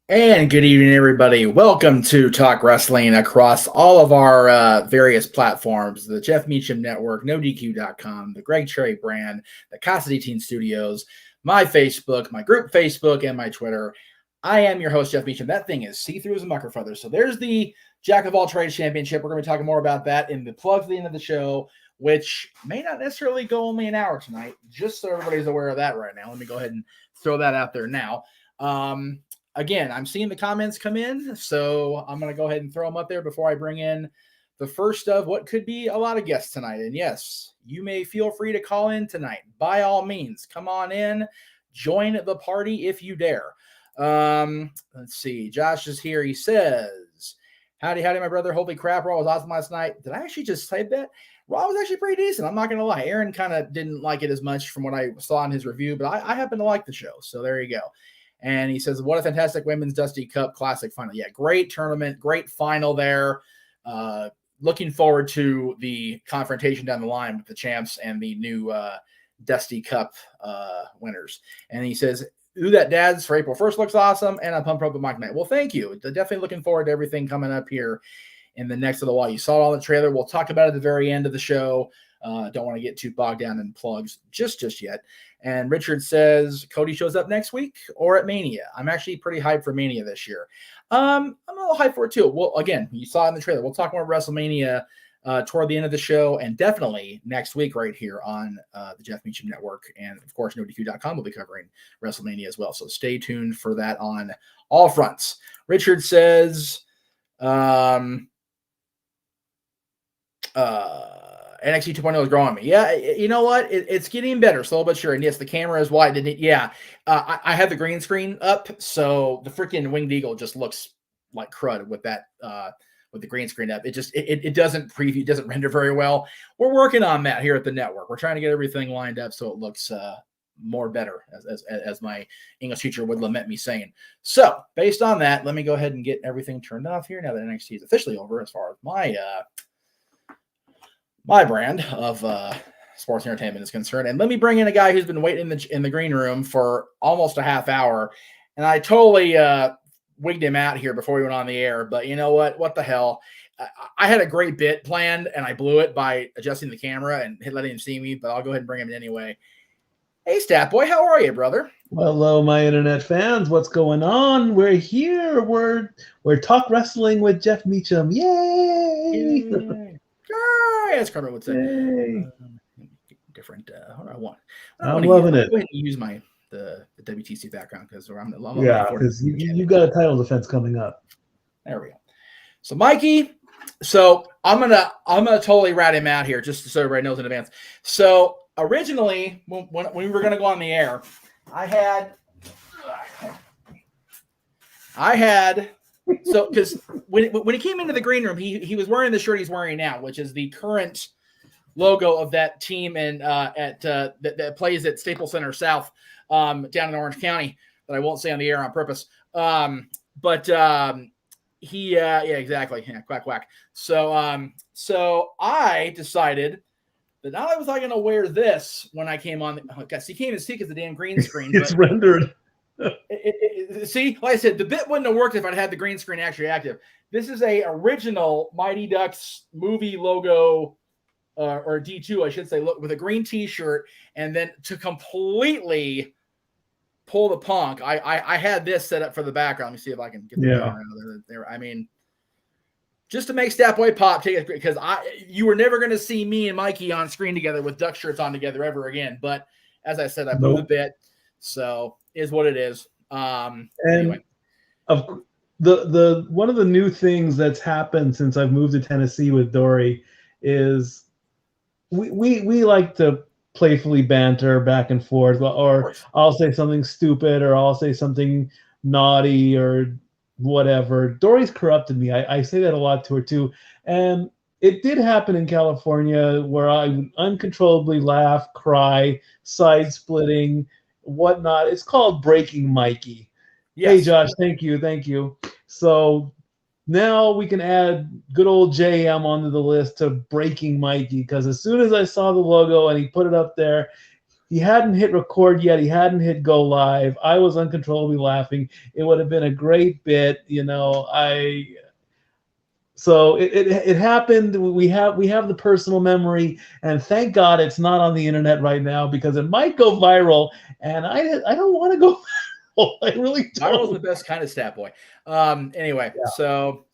And good evening, everybody. Welcome to Talk Wrestling across all of our various platforms, the Jeff Meacham Network, NoDQ.com, the Greg Cherry brand, the Cassidy Teen Studios, my Facebook, my group Facebook, and my Twitter. I am your host, Jeff Meacham. That thing is see-through as a mucker feather. So there's the Jack of all trades championship. We're going to be talking more about that in the plugs at the end of the show, which may not necessarily go only an hour tonight, just so everybody's aware of that right now. Let me go ahead and throw that out there now. Again, I'm seeing the comments come in, so I'm going to go ahead and throw them up there before I bring in the first of what could be a lot of guests tonight. And yes, you may feel free to call in tonight. By all means, come on in, join the party if you dare. Let's see. Josh is here. He says, howdy, my brother. Holy crap, Raw was awesome last night. Did I actually just type that? Raw was actually pretty decent. I'm not going to lie. Aaron kind of didn't like it as much from what I saw in his review, but I happen to like the show. So there you go. And he says, what a fantastic Women's Dusty Cup Classic final. Yeah, great tournament, great final there. Looking forward to the confrontation down the line with the champs and the new Dusty Cup winners. And he says, ooh, that Dads for April 1st looks awesome, and I'm pumped up with Mike Knight. Well, thank you. Definitely looking forward to everything coming up here in the next little while. You saw it on the trailer. We'll talk about it at the very end of the show. Don't want to get too bogged down in plugs just yet. And Richard says Cody shows up next week or at Mania. I'm actually pretty hyped for Mania this year. I'm a little hyped for it too. Well, again, you saw it in the trailer. We'll talk more WrestleMania toward the end of the show, and definitely next week right here on the Jeff Meacham Network. And of course, NoDQ.com will be covering WrestleMania as well. So stay tuned for that on all fronts. Richard says, NXT 2.0 is growing on me. Yeah, you know what? It's getting better, slowly but sure. And yes, the camera is wide. Yeah, I have the green screen up, so the freaking Winged Eagle just looks like crud with that with the green screen up. It doesn't preview, doesn't render very well. We're working on that here at the network. We're trying to get everything lined up so it looks more better, as my English teacher would lament me saying. So based on that, let me go ahead and get everything turned off here now that NXT is officially over as far as my brand of sports entertainment is concerned. And let me bring in a guy who's been waiting in the green room for almost a half hour. And I totally wigged him out here before we went on the air. But you know what? What the hell? I had a great bit planned, and I blew it by adjusting the camera and letting him see me. But I'll go ahead and bring him in anyway. Hey, Stat Boy, how are you, brother? Well, hello, my internet fans. What's going on? We're here. We're Talk Wrestling with Jeff Meacham. Yay! Yay. As Carter would say. Different. What do I want? I'm loving it. Go ahead and use the WTC background because because you got a title defense coming up. There we go. So Mikey, I'm gonna totally rat him out here just so everybody knows in advance. So originally, when we were gonna go on the air, I had. So, because when he came into the green room, he was wearing the shirt he's wearing now, which is the current logo of that team and that plays at Staples Center South down in Orange County that I won't say on the air on purpose. Yeah, exactly. Yeah, quack. So I decided that not only was I going to wear this when I came on. He can't even see because the damn green screen. It's rendered. See, like I said, the bit wouldn't have worked if I'd had the green screen actually active. This is a original Mighty Ducks movie logo, or D2, I should say, look, with a green T-shirt, and then to completely pull the punk, I had this set up for the background. Let me see if I can get the camera out there. I mean, just to make Stat Boy pop, because you were never going to see me and Mikey on screen together with duck shirts on together ever again. But as I said, I blew the bit, so is what it is. Anyway. The one of the new things that's happened since I've moved to Tennessee with Dory is we like to playfully banter back and forth, or I'll say something stupid, or I'll say something naughty, or whatever. Dory's corrupted me. I say that a lot to her too, and it did happen in California where I would uncontrollably laugh, cry, side splitting, whatnot. It's called breaking Mikey. Yes. Hey, Josh, thank you. So now we can add good old JM onto the list to breaking Mikey, because as soon as I saw the logo and he put it up there, he hadn't hit record yet. He hadn't hit go live. I was uncontrollably laughing. It would have been a great bit, So it happened. We have the personal memory, and thank God it's not on the internet right now because it might go viral, and I don't want to go viral. I really don't. Viral's the best kind of stat boy. Anyway, Yeah. So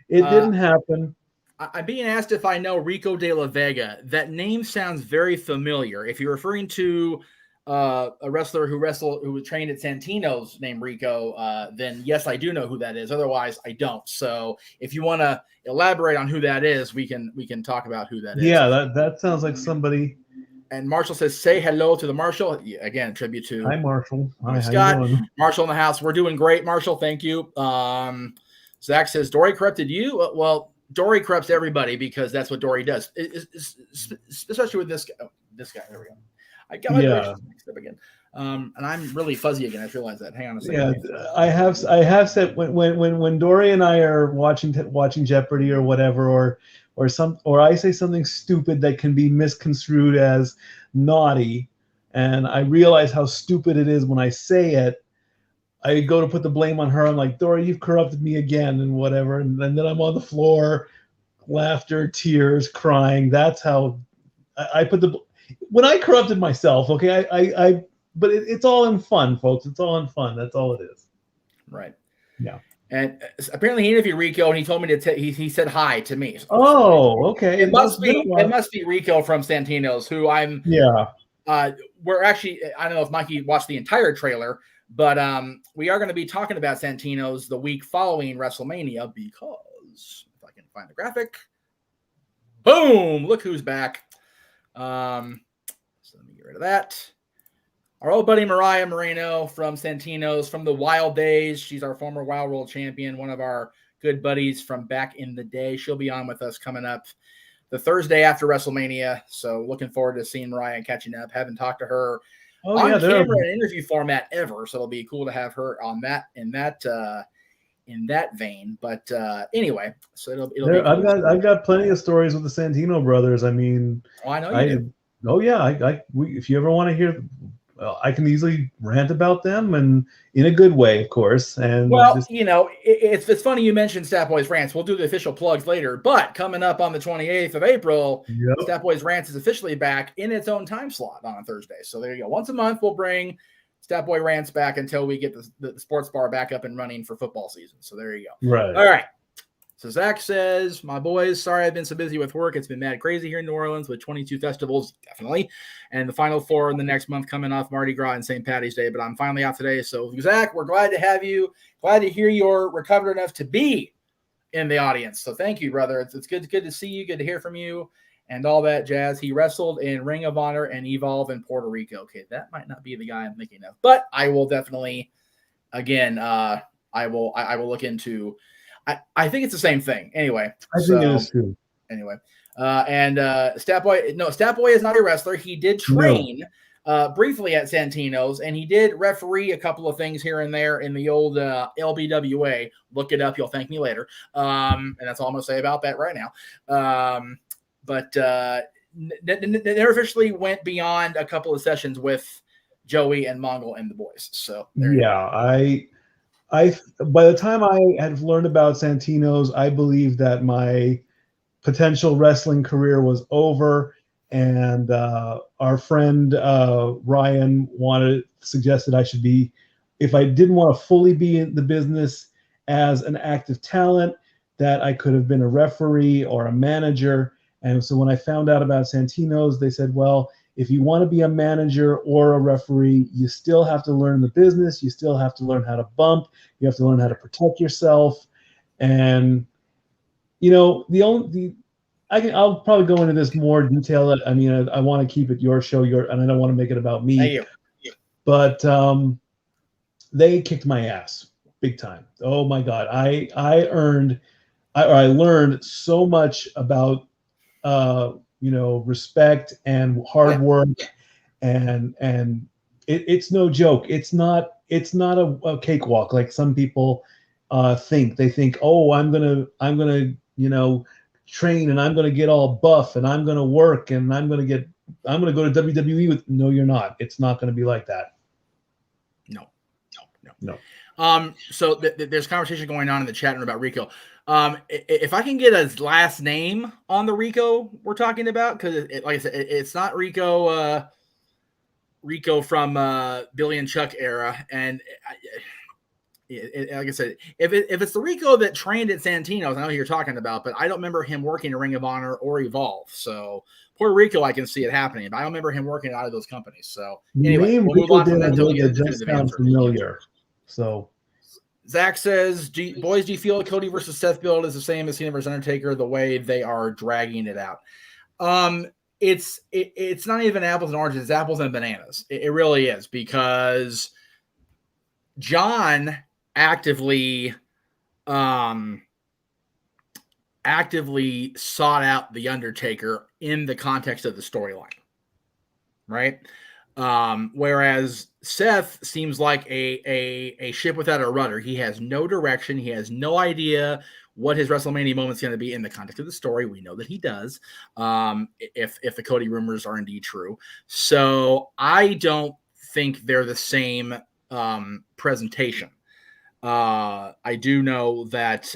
it didn't happen. I'm being asked if I know Rico de la Vega. That name sounds very familiar. If you're referring to a wrestler who was trained at Santino's named Rico, then yes, I do know who that is. Otherwise, I don't. So if you want to elaborate on who that is, we can talk about who that is. Yeah, that sounds like somebody. And Marshall says, "Say hello to the Marshall." Yeah, again, a tribute to Hi, Marshall. Hi, Scott. Marshall in the house. We're doing great, Marshall. Thank you. Zach says, "Dory corrupted you." Well, Dory corrupts everybody because that's what Dory does. Especially with this guy. Oh, this guy. There we go. I got my mixed up again. And I'm really fuzzy again. I just realized that. Hang on a second. Yeah, I have said when Dory and I are watching Jeopardy or whatever, or I say something stupid that can be misconstrued as naughty, and I realize how stupid it is when I say it, I go to put the blame on her. I'm like, Dory, you've corrupted me again, and whatever, and then I'm on the floor, laughter, tears, crying. That's how I put when I corrupted myself. Okay, but it's all in fun, folks. It's all in fun. That's all it is. Right. Yeah. And apparently he interviewed Rico, and he told me he said hi to me. Oh, okay. It must be Rico from Santino's, who I'm. Yeah. We're actually, I don't know if Mikey watched the entire trailer, but we are going to be talking about Santino's the week following WrestleMania because if I can find the graphic, boom! Look who's back. So let me get rid of that. Our old buddy Mariah Moreno from Santino's from the Wild Days. She's our former Wild World Champion, one of our good buddies from back in the day. She'll be on with us coming up the Thursday after WrestleMania. So looking forward to seeing Mariah and catching up. Haven't talked to her on camera in interview format ever. So it'll be cool to have her on that in that vein. But anyway, so it'll be cool. I've got plenty of stories with the Santino brothers. I mean, I know you do. Oh yeah, if you ever want to hear, I can easily rant about them, and in a good way, of course. And it's funny you mentioned Stat Boys Rants. We'll do the official plugs later, but coming up on the 28th of April, Stat Boys Rants is officially back in its own time slot on a Thursday. So there you go. Once a month, we'll bring Stat Boy Rants back until we get the sports bar back up and running for football season. So there you go. Right. All right. So Zach says, my boys, sorry I've been so busy with work. It's been mad crazy here in New Orleans with 22 festivals, definitely. And the final 4 in the next month coming off Mardi Gras and St. Patty's Day. But I'm finally out today. So Zach, we're glad to have you. Glad to hear you're recovered enough to be in the audience. So thank you, brother. It's good to see you. Good to hear from you and all that jazz. He wrestled in Ring of Honor and Evolve in Puerto Rico. Okay, that might not be the guy I'm thinking of. But I will definitely, again, I will look into – I think it's the same thing. Anyway. I think it is too. Anyway. Stat Boy is not a wrestler. He did train briefly at Santino's, and he did referee a couple of things here and there in the old LBWA. Look it up. You'll thank me later. And that's all I'm going to say about that right now. But never officially went beyond a couple of sessions with Joey and Mongol and the boys. So by the time I had learned about Santino's, I believed that my potential wrestling career was over, and our friend Ryan suggested I should be, if I didn't want to fully be in the business as an active talent, that I could have been a referee or a manager. And so when I found out about Santino's, they said, well, if you want to be a manager or a referee, you still have to learn the business. You still have to learn how to bump. You have to learn how to protect yourself. And, I'll probably go into this more detail. I mean, I want to keep it your show, and I don't want to make it about me. But they kicked my ass big time. Oh my God. I learned so much about, respect and hard work, and it's no joke. It's not a cakewalk like some people think. They think, oh, I'm gonna train, and I'm gonna get all buff, and I'm gonna work, and I'm gonna get I'm going to go to WWE with. No, you're not. It's not going to be like that. No. So there's conversation going on in the chat room about Rico. If I can get his last name on the Rico we're talking about, because like I said, it's not Rico. Rico from Billy and Chuck era, and like I said, if it's the Rico that trained at Santino's, I know who you're talking about, but I don't remember him working in Ring of Honor or Evolve. So Puerto Rico, I can see it happening, but I don't remember him working out of those companies. So anyway, we'll move on from that until we get a definitive answer. Familiar. So Zach says, boys, do you feel Cody versus Seth build is the same as Cena versus Undertaker, the way they are dragging it out? It's not even apples and oranges, it's apples and bananas. It really is, because John actively sought out the Undertaker in the context of the storyline, right? Whereas Seth seems like a ship without a rudder. He has no direction. He has no idea what his WrestleMania moment is going to be in the context of the story. We know that he does, if the Cody rumors are indeed true. So I don't think they're the same presentation. I do know that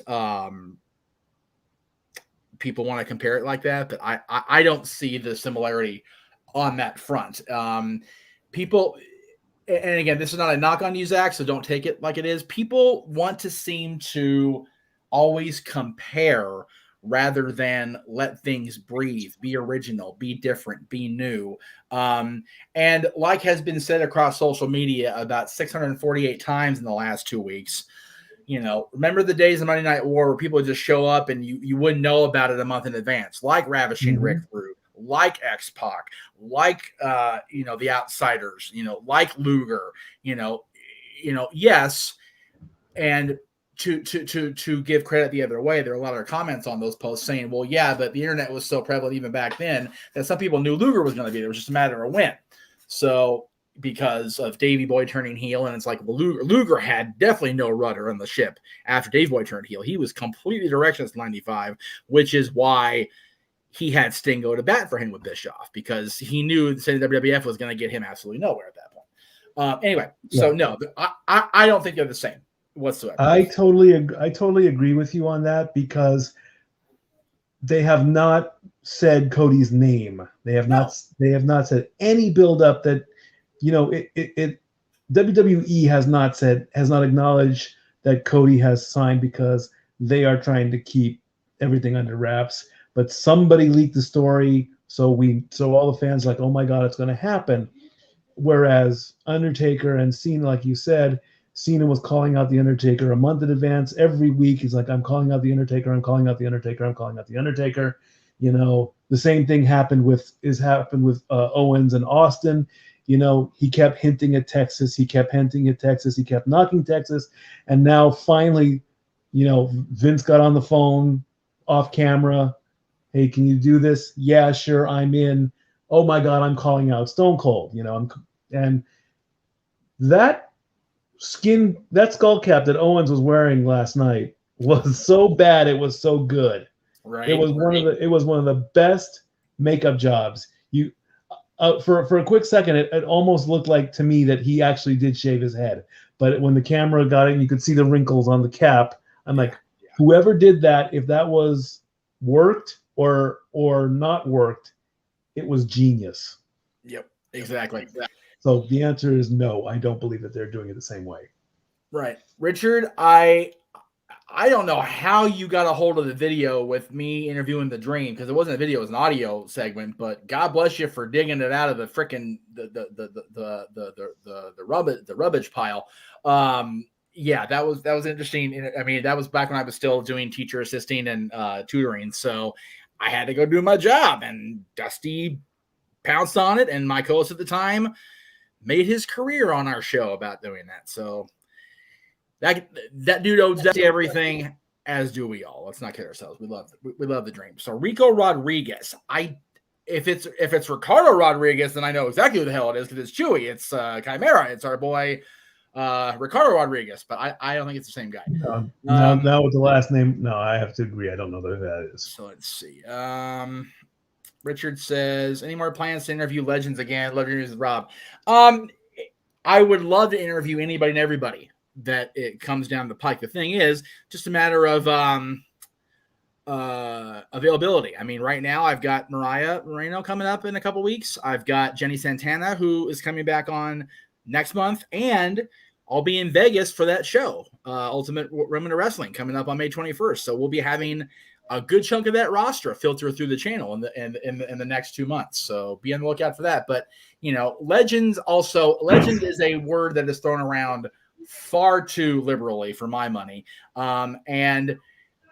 people want to compare it like that, but I don't see the similarity on that front. People, and again, this is not a knock on you, Zach, so don't take it like it is. People want to seem to always compare rather than let things breathe, be original, be different, be new. And like has been said across social media about 648 times in the last 2 weeks, remember the days of Monday Night War where people would just show up and you wouldn't know about it a month in advance, like Ravishing Rick Rude, like X-Pac, like the Outsiders, like Luger, yes. And to give credit the other way, there are a lot of comments on those posts saying, well, yeah, but the internet was so prevalent even back then that some people knew Luger was going to be there. It was just a matter of when. So because of Davey Boy turning heel, and it's like, well, Luger had definitely no rudder on the ship after Davey Boy turned heel. He was completely directionless in 95, which is why he had Sting go to bat for him with Bischoff, because he knew the WWF was going to get him absolutely nowhere at that point. Anyway, so no, I don't think they're the same whatsoever. I totally agree with you on that, because they have not said Cody's name. They have not said any build up that, WWE has not acknowledged that Cody has signed, because they are trying to keep everything under wraps. But somebody leaked the story, so all the fans are like, oh my God, it's going to happen. Whereas Undertaker and Cena, like you said, Cena was calling out the Undertaker a month in advance. Every week he's like, I'm calling out the Undertaker, I'm calling out the Undertaker, I'm calling out the Undertaker. The same thing happened with Owens and Austin. He kept hinting at Texas, he kept knocking Texas, and now finally, Vince got on the phone off camera. Hey, can you do this? Yeah, sure, I'm in. Oh my God, I'm calling out Stone Cold. And that skull cap that Owens was wearing last night was so bad, it was so good. Right. It was one of the best makeup jobs. For a quick second, it almost looked like to me that he actually did shave his head. But when the camera got it, and you could see the wrinkles on the cap. I'm like, whoever did that, if that was worked or not worked, it was genius. Yep, exactly. So the answer is no. I don't believe that they're doing it the same way. Right, Richard. I don't know how you got a hold of the video with me interviewing the Dream, because it wasn't a video, it was an audio segment. But God bless you for digging it out of the freaking the rubbish pile. Yeah, that was interesting. I mean, that was back when I was still doing teacher assisting and tutoring, so I had to go do my job, and Dusty pounced on it, and my co-host at the time made his career on our show about doing that. So that dude owes Dusty everything, as do we all. Let's not kid ourselves. We love the Dream. So Rico Rodriguez. If it's Ricardo Rodriguez, then I know exactly who the hell it is, because it's Chewy. It's Chimera. It's our boy Ricardo Rodriguez, but I don't think it's the same guy. Now with the last name, no, I have to agree. I don't know who that is. So let's see. Richard says, any more plans to interview legends again? Love your news with Rob. I would love to interview anybody and everybody that it comes down the pike. The thing is just a matter of availability. I mean, right now I've got Mariah Moreno coming up in a couple weeks. I've got Jenny Santana, who is coming back on next month, and I'll be in Vegas for that show, Ultimate Women of Wrestling, coming up on May 21st. So we'll be having a good chunk of that roster filter through the channel in the next 2 months. So be on the lookout for that. But legend is a word that is thrown around far too liberally for my money. And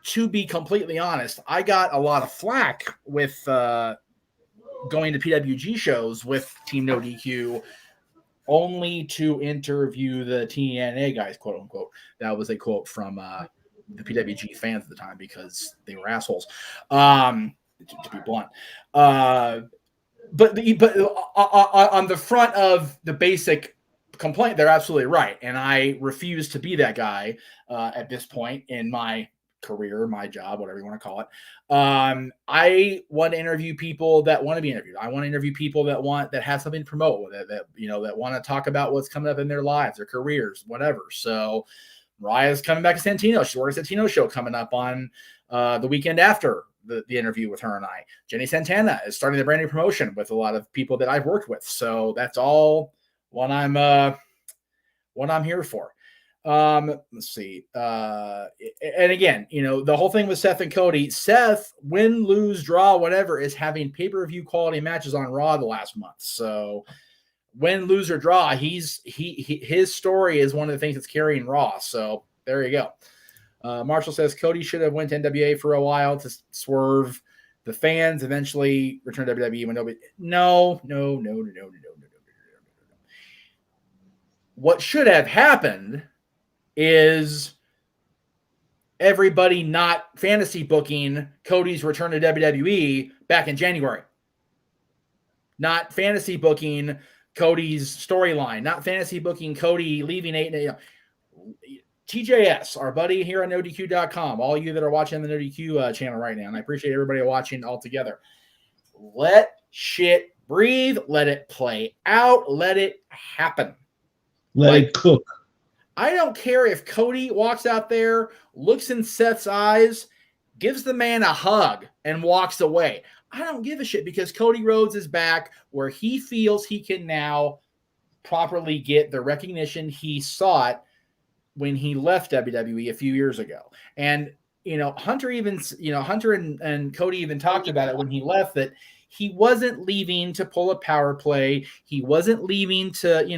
to be completely honest, I got a lot of flack with going to PWG shows with Team No DQ only to interview the TNA guys, quote unquote. That was a quote from the PWG fans at the time because they were assholes, to be blunt. But on the front of the basic complaint, they're absolutely right. And I refuse to be that guy at this point in my career, my job, whatever you want to call it. I want to interview people that want to be interviewed. I want to interview people that have something to promote, that want to talk about what's coming up in their lives, their careers, whatever. So Mariah's coming back to Santino. She's working at Santino show coming up on the weekend after the interview with her and I. Jenny Santana is starting the brand new promotion with a lot of people that I've worked with. So that's all what I'm here for. Let's see. And again, the whole thing with Seth and Cody, Seth, win, lose, draw, whatever, is having pay-per-view quality matches on Raw the last month. So win, lose, or draw, his story is one of the things that's carrying Raw. So there you go. Marshall says Cody should have went to NWA for a while to swerve the fans, eventually return to WWE when nobody. No. What should have happened is everybody not fantasy booking Cody's return to WWE back in January. Not fantasy booking Cody's storyline. Not fantasy booking Cody leaving 8. TJS, our buddy here on NoDQ.com, all you that are watching the NoDQ channel right now, and I appreciate everybody watching all together. Let shit breathe. Let it play out. Let it happen. Let it cook. I don't care if Cody walks out there, looks in Seth's eyes, gives the man a hug, and walks away. I don't give a shit because Cody Rhodes is back where he feels he can now properly get the recognition he sought when he left WWE a few years ago. And, Hunter and Cody even talked about it when he left, that he wasn't leaving to pull a power play. He wasn't leaving to, I'm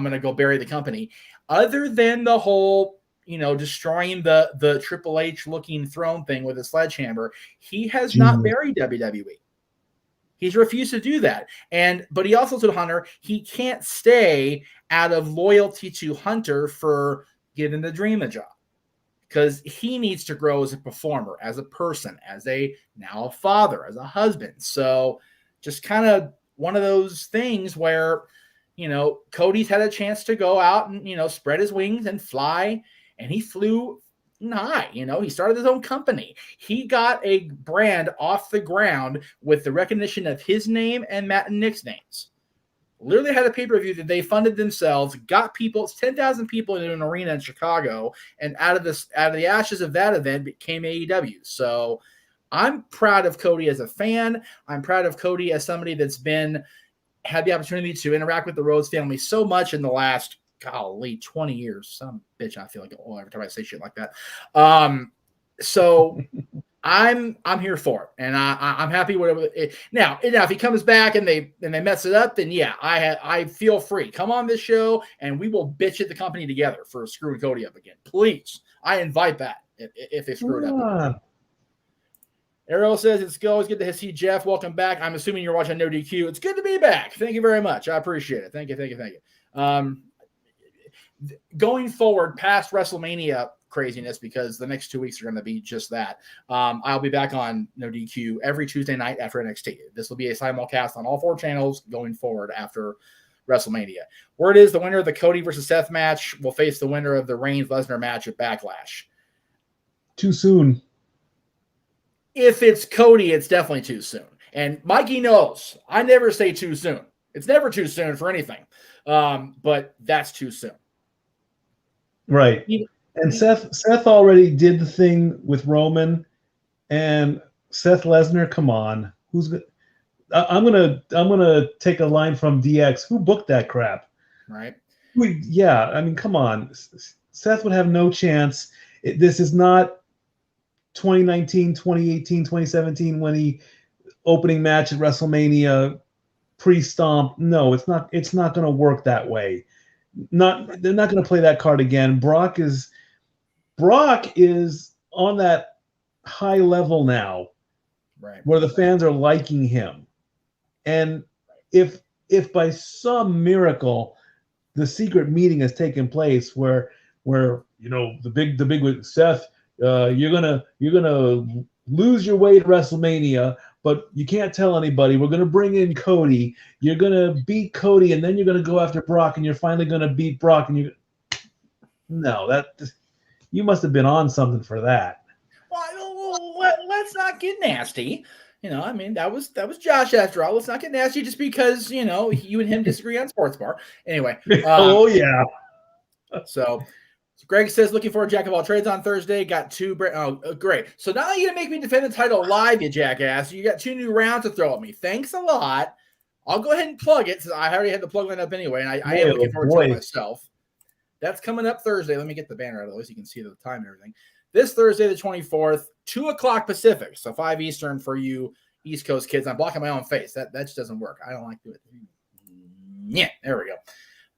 gonna go bury the company. Other than the whole, destroying the Triple H looking throne thing with a sledgehammer, he has not buried WWE. He's refused to do that. But he also told Hunter he can't stay out of loyalty to Hunter for giving the Dream a job, because he needs to grow as a performer, as a person, as now a father, as a husband. So just kind of one of those things where, Cody's had a chance to go out and, spread his wings and fly, and he flew high. He started his own company. He got a brand off the ground with the recognition of his name and Matt and Nick's names. Literally had a pay-per-view that they funded themselves, got people, 10,000 people in an arena in Chicago, and out of the ashes of that event became AEW. So I'm proud of Cody as a fan. I'm proud of Cody as somebody that's had the opportunity to interact with the Rhodes family so much in the last, 20 years. Some bitch, I feel like every time I say shit like that. So I'm here for it, and I'm happy with it. Now if he comes back and they mess it up, then yeah, I feel free. Come on this show, and we will bitch at the company together for screwing Cody up again. Please, I invite that if they screw it up. Arrow says it's always good to see Jeff. Welcome back. I'm assuming you're watching No DQ. It's good to be back. Thank you very much. I appreciate it. Thank you. Going forward past WrestleMania craziness, because the next 2 weeks are going to be just that. I'll be back on No DQ every Tuesday night after NXT. This will be a simulcast on all 4 channels going forward after WrestleMania. Word is the winner of the Cody versus Seth match will face the winner of the Reigns-Lesnar match at Backlash. too soon. If it's Cody, it's definitely too soon. And Mikey knows I never say too soon. It's never too soon for anything. But that's too soon. Right. And Seth already did the thing with Roman and Seth Lesnar. Come on. I'm gonna take a line from DX. Who booked that crap? Right. Yeah, I mean, come on. Seth would have no chance. This is not 2019, 2018, 2017 when he opening match at WrestleMania pre-stomp. No, it's not going to work that way. They're not going to play that card again. Brock is on that high level now, right, where the fans are liking him. And if by some miracle the secret meeting has taken place where the big with Seth, you're gonna lose your way to WrestleMania, but you can't tell anybody. We're gonna bring in Cody. You're gonna beat Cody, and then you're gonna go after Brock, and you're finally gonna beat Brock. And you must have been on something for that. Well, let's not get nasty. I mean, that was Josh after all. Let's not get nasty just because, you and him disagree on Sports Bar. Anyway. Oh, yeah. So Greg says, looking forward to Jack of all trades on Thursday. Got two. Great. So now you're going to make me defend the title live, you jackass. You got 2 new rounds to throw at me. Thanks a lot. I'll go ahead and plug it since I already had the plug line up anyway, and I am looking forward to it myself. That's coming up Thursday. Let me get the banner out of the way so you can see the time and everything. This Thursday, the 24th, 2 o'clock Pacific, so 5 Eastern for you East Coast kids. I'm blocking my own face. That just doesn't work. I don't like doing it. Yeah, there we go.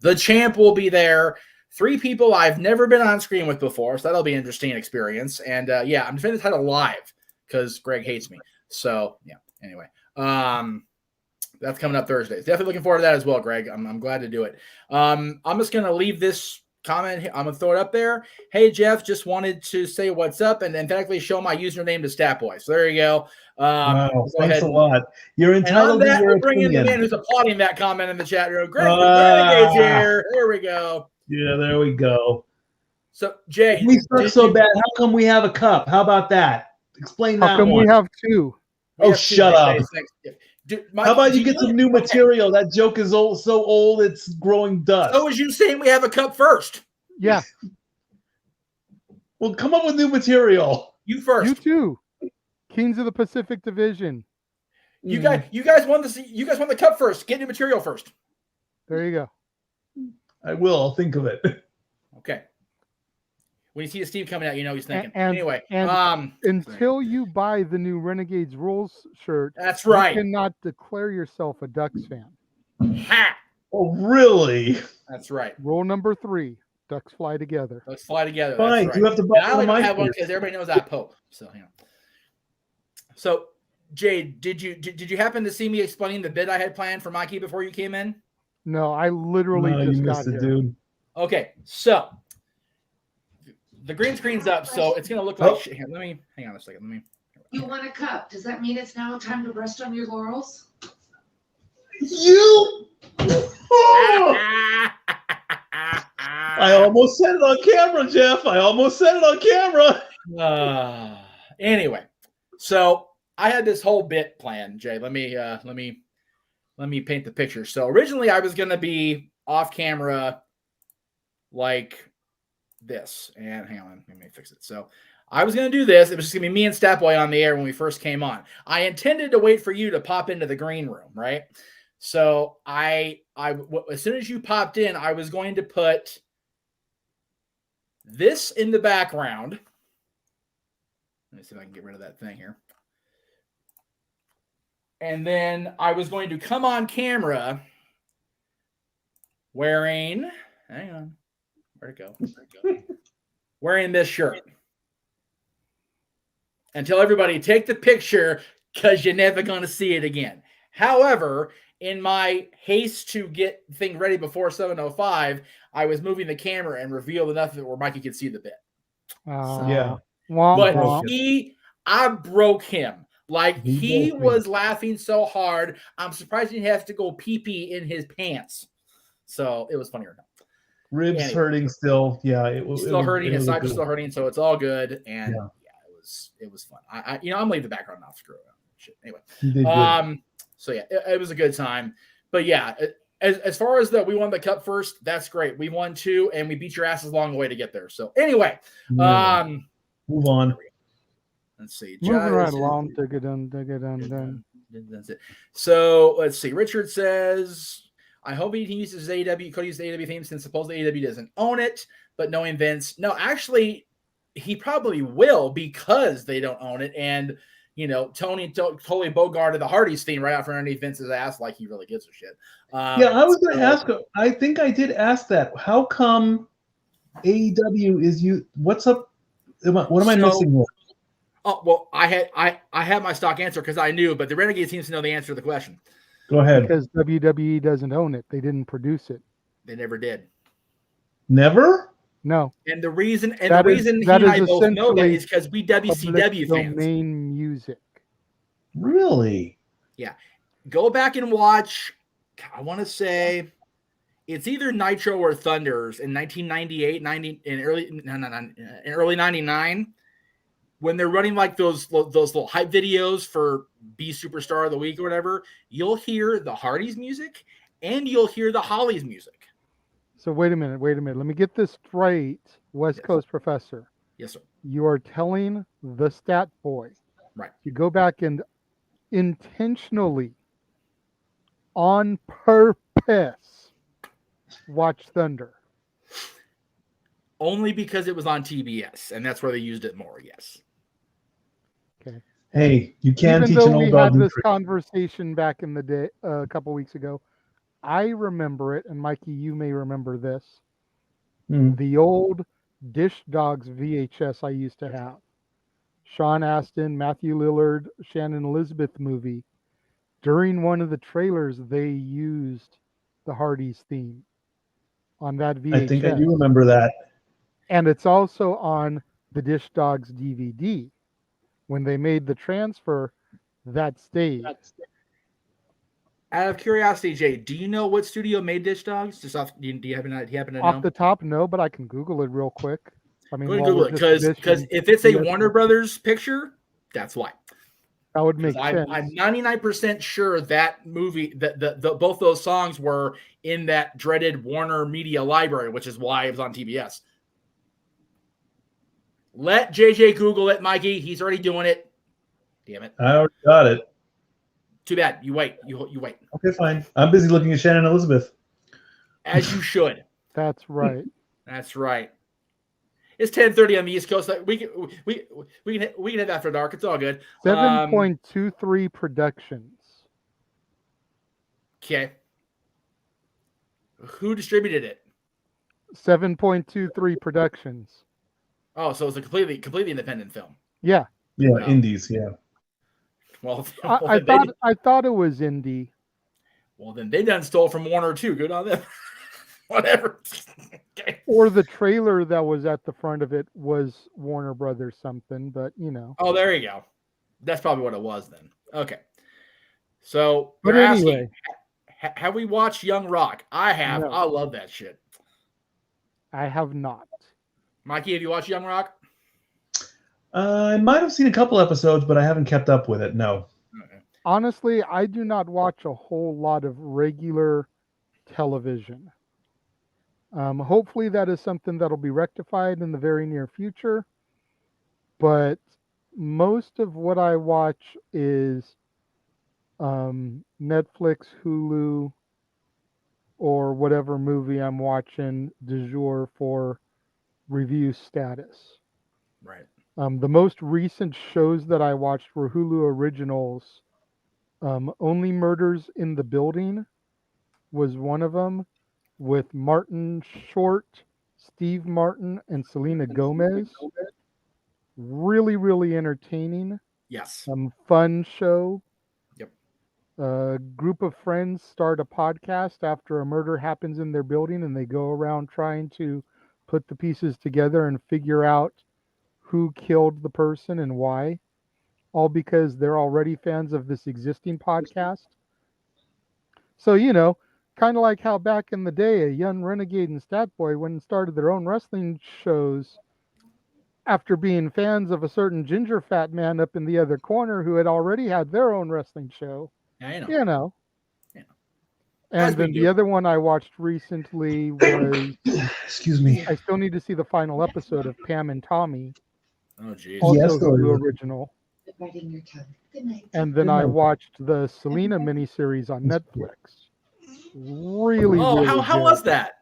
The champ will be there. 3 people I've never been on screen with before, so that'll be an interesting experience. And, I'm defending the title live because Greg hates me. So, yeah, anyway. That's coming up Thursday. Definitely looking forward to that as well, Greg. I'm glad to do it. I'm just going to leave this comment. I'm going to throw it up there. Hey, Jeff, just wanted to say what's up and emphatically show my username to Statboy. So there you go. Wow, thanks a lot. You're entitled to your opinion. Bring in the man who's applauding that comment in the chat room. Greg Renegade's here. There we go. Yeah, there we go. So, Jay. We suck so bad. How come we have a cup? How about that? Explain that one. How come we have 2? Shut up. How about you get some new material? That joke is so old it's growing dust. So was you saying we have a cup first? Yeah. Well, come up with new material. You first. You too. Kings of the Pacific Division. You guys won the cup first. Get new material first. There you go. I will. I'll think of it. Okay. When you see Steve coming out, he's thinking. Anyway, until you buy the new Renegades Rules shirt, that's right. You cannot declare yourself a Ducks fan. Ha! Oh, really? That's right. Rule number 3: Ducks fly together. Ducks fly together. Fine. Right. You have to buy I only have one because everybody knows that Pope. So So, Jay, did you happen to see me explaining the bit I had planned for Mikey before you came in? No, I literally just got here. Dude. Okay, so the green screen's up, so it's gonna look like shit. Here, let me hang on a second. You want a cup? Does that mean it's now time to rest on your laurels? You. I almost said it on camera, Jeff. I almost said it on camera. Anyway, so I had this whole bit planned, Jay. Let me paint the picture. So originally I was gonna be off camera like this, and hang on, let me fix it. So I was going to do this. It was just going to be me and Statboy on the air when we first came on. I intended to wait for you to pop into the green room, right? So I as soon as you popped in, I was going to put this in the background. Let me see if I can get rid of that thing here. And then I was going to come on camera wearing, hang on. Where'd it go? Wearing this shirt. And tell everybody, take the picture because you're never going to see it again. However, in my haste to get things ready before 7:05, I was moving the camera and revealed enough of it where Mikey could see the bit. Yeah. But I broke him. Like, he was laughing so hard, I'm surprised he has to go pee-pee in his pants. So it was funny or not. Ribs hurting still. Yeah, it was still hurting. His sides are still hurting, so it's all good. And was fun. I'm gonna leave the background off. Screw it. Shit. Anyway. You did good. So yeah, it was a good time. But yeah, as far as that we won the cup first, that's great. We won 2, and we beat your asses along the way to get there. So anyway, move on. Let's see. Moving right along. Done. That's it. So let's see. Richard says, I hope he uses AEW. Could use the AEW theme since supposedly AEW doesn't own it. But knowing Vince, no, actually, he probably will because they don't own it. And Tony totally bogarted the Hardys theme right out from underneath Vince's ass, like he really gives a shit. Yeah, I was going to ask. I think I did ask that. How come AEW is you? What's up? What am I missing here? Oh well, I had my stock answer because I knew, but the Renegade seems to know the answer to the question. Go ahead. Because WWE doesn't own it; they didn't produce it. They never did. Never. No. And the reason he and I both know that is because we WCW fans. Domain music. Really? Yeah. Go back and watch. I want to say it's either Nitro or Thunders in 1998, in early 99, when they're running like those little hype videos for Be Superstar of the Week or whatever. You'll hear the Hardys music and you'll hear the Hollies music. So wait a minute. Let me get this straight, West Coast professor. Yes, sir. You are telling the stat boy, right? You go back and intentionally, on purpose, watch Thunder. Only because it was on TBS, and that's where they used it more. Yes. Okay. Hey, you can't teach an an old dog. We dog. had this conversation back in the day, a couple weeks ago. I remember it, and Mikey, you may remember this. The old Dish Dogs VHS I used to have. Sean Astin, Matthew Lillard, Shannon Elizabeth movie. During one of the trailers, they used the Hardys theme on that VHS. I think I do remember that. And it's also on the Dish Dogs DVD. When they made the transfer, that stayed. Out of curiosity, Jay, do you know what studio made Dish Dogs? Just off, do you happen to know? Off the top, no, but I can Google it real quick. I mean, go ahead and Google it because if it's a Warner Brothers picture, that's why. That would make sense. I'm 99% sure that movie, that both those songs were in that dreaded Warner Media library, which is why it was on TBS. Let JJ Google it, Mikey. He's already doing it. Damn it! I already got it. Too bad. You wait. You wait. Okay, fine. I'm busy looking at Shannon Elizabeth. As you should. That's right. That's right. It's 10:30 on the East Coast. We can hit after dark. It's all good. 7.23 Productions. Okay. Who distributed it? 7.23 Productions. Oh, so it's a completely independent film. Yeah. Yeah, no. Indies. Yeah. Well, I thought it was indie. Well, then they done stole from Warner too. Good on them. Whatever. Okay. Or the trailer that was at the front of it was Warner Brothers something, but you know. Oh, there you go. That's probably what it was then. Okay. So, but anyway, asking, have we watched Young Rock? I have. No. I love that shit. I have not. Mikey, have you watched Young Rock? I might have seen a couple episodes, but I haven't kept up with it. No. Okay. Honestly, I do not watch a whole lot of regular television. Hopefully that is something that'll be rectified in the very near future. But most of what I watch is Netflix, Hulu, or whatever movie I'm watching du jour for review status. Right. The most recent shows that I watched were Hulu originals. Only Murders in the Building was one of them, with Martin Short, Steve Martin, and Selena Gomez. Really, really entertaining. Yes. Fun show. Yep. A group of friends start a podcast after a murder happens in their building, and they go around trying to put the pieces together and figure out who killed the person and why. All because they're already fans of this existing podcast. So, you know, kind of like how back in the day, a young renegade and stat boy went and started their own wrestling shows after being fans of a certain ginger fat man up in the other corner who had already had their own wrestling show. Yeah, You know. Yeah. And As we then the do. other one I watched recently was Excuse me. I still need to see the final episode of Pam and Tommy. Oh, geez. Also Yes, Hulu Lord. original. Biting your tongue. Good night. And then Good I night. watched the Selena miniseries on Netflix. Really, Oh, really how good. was that?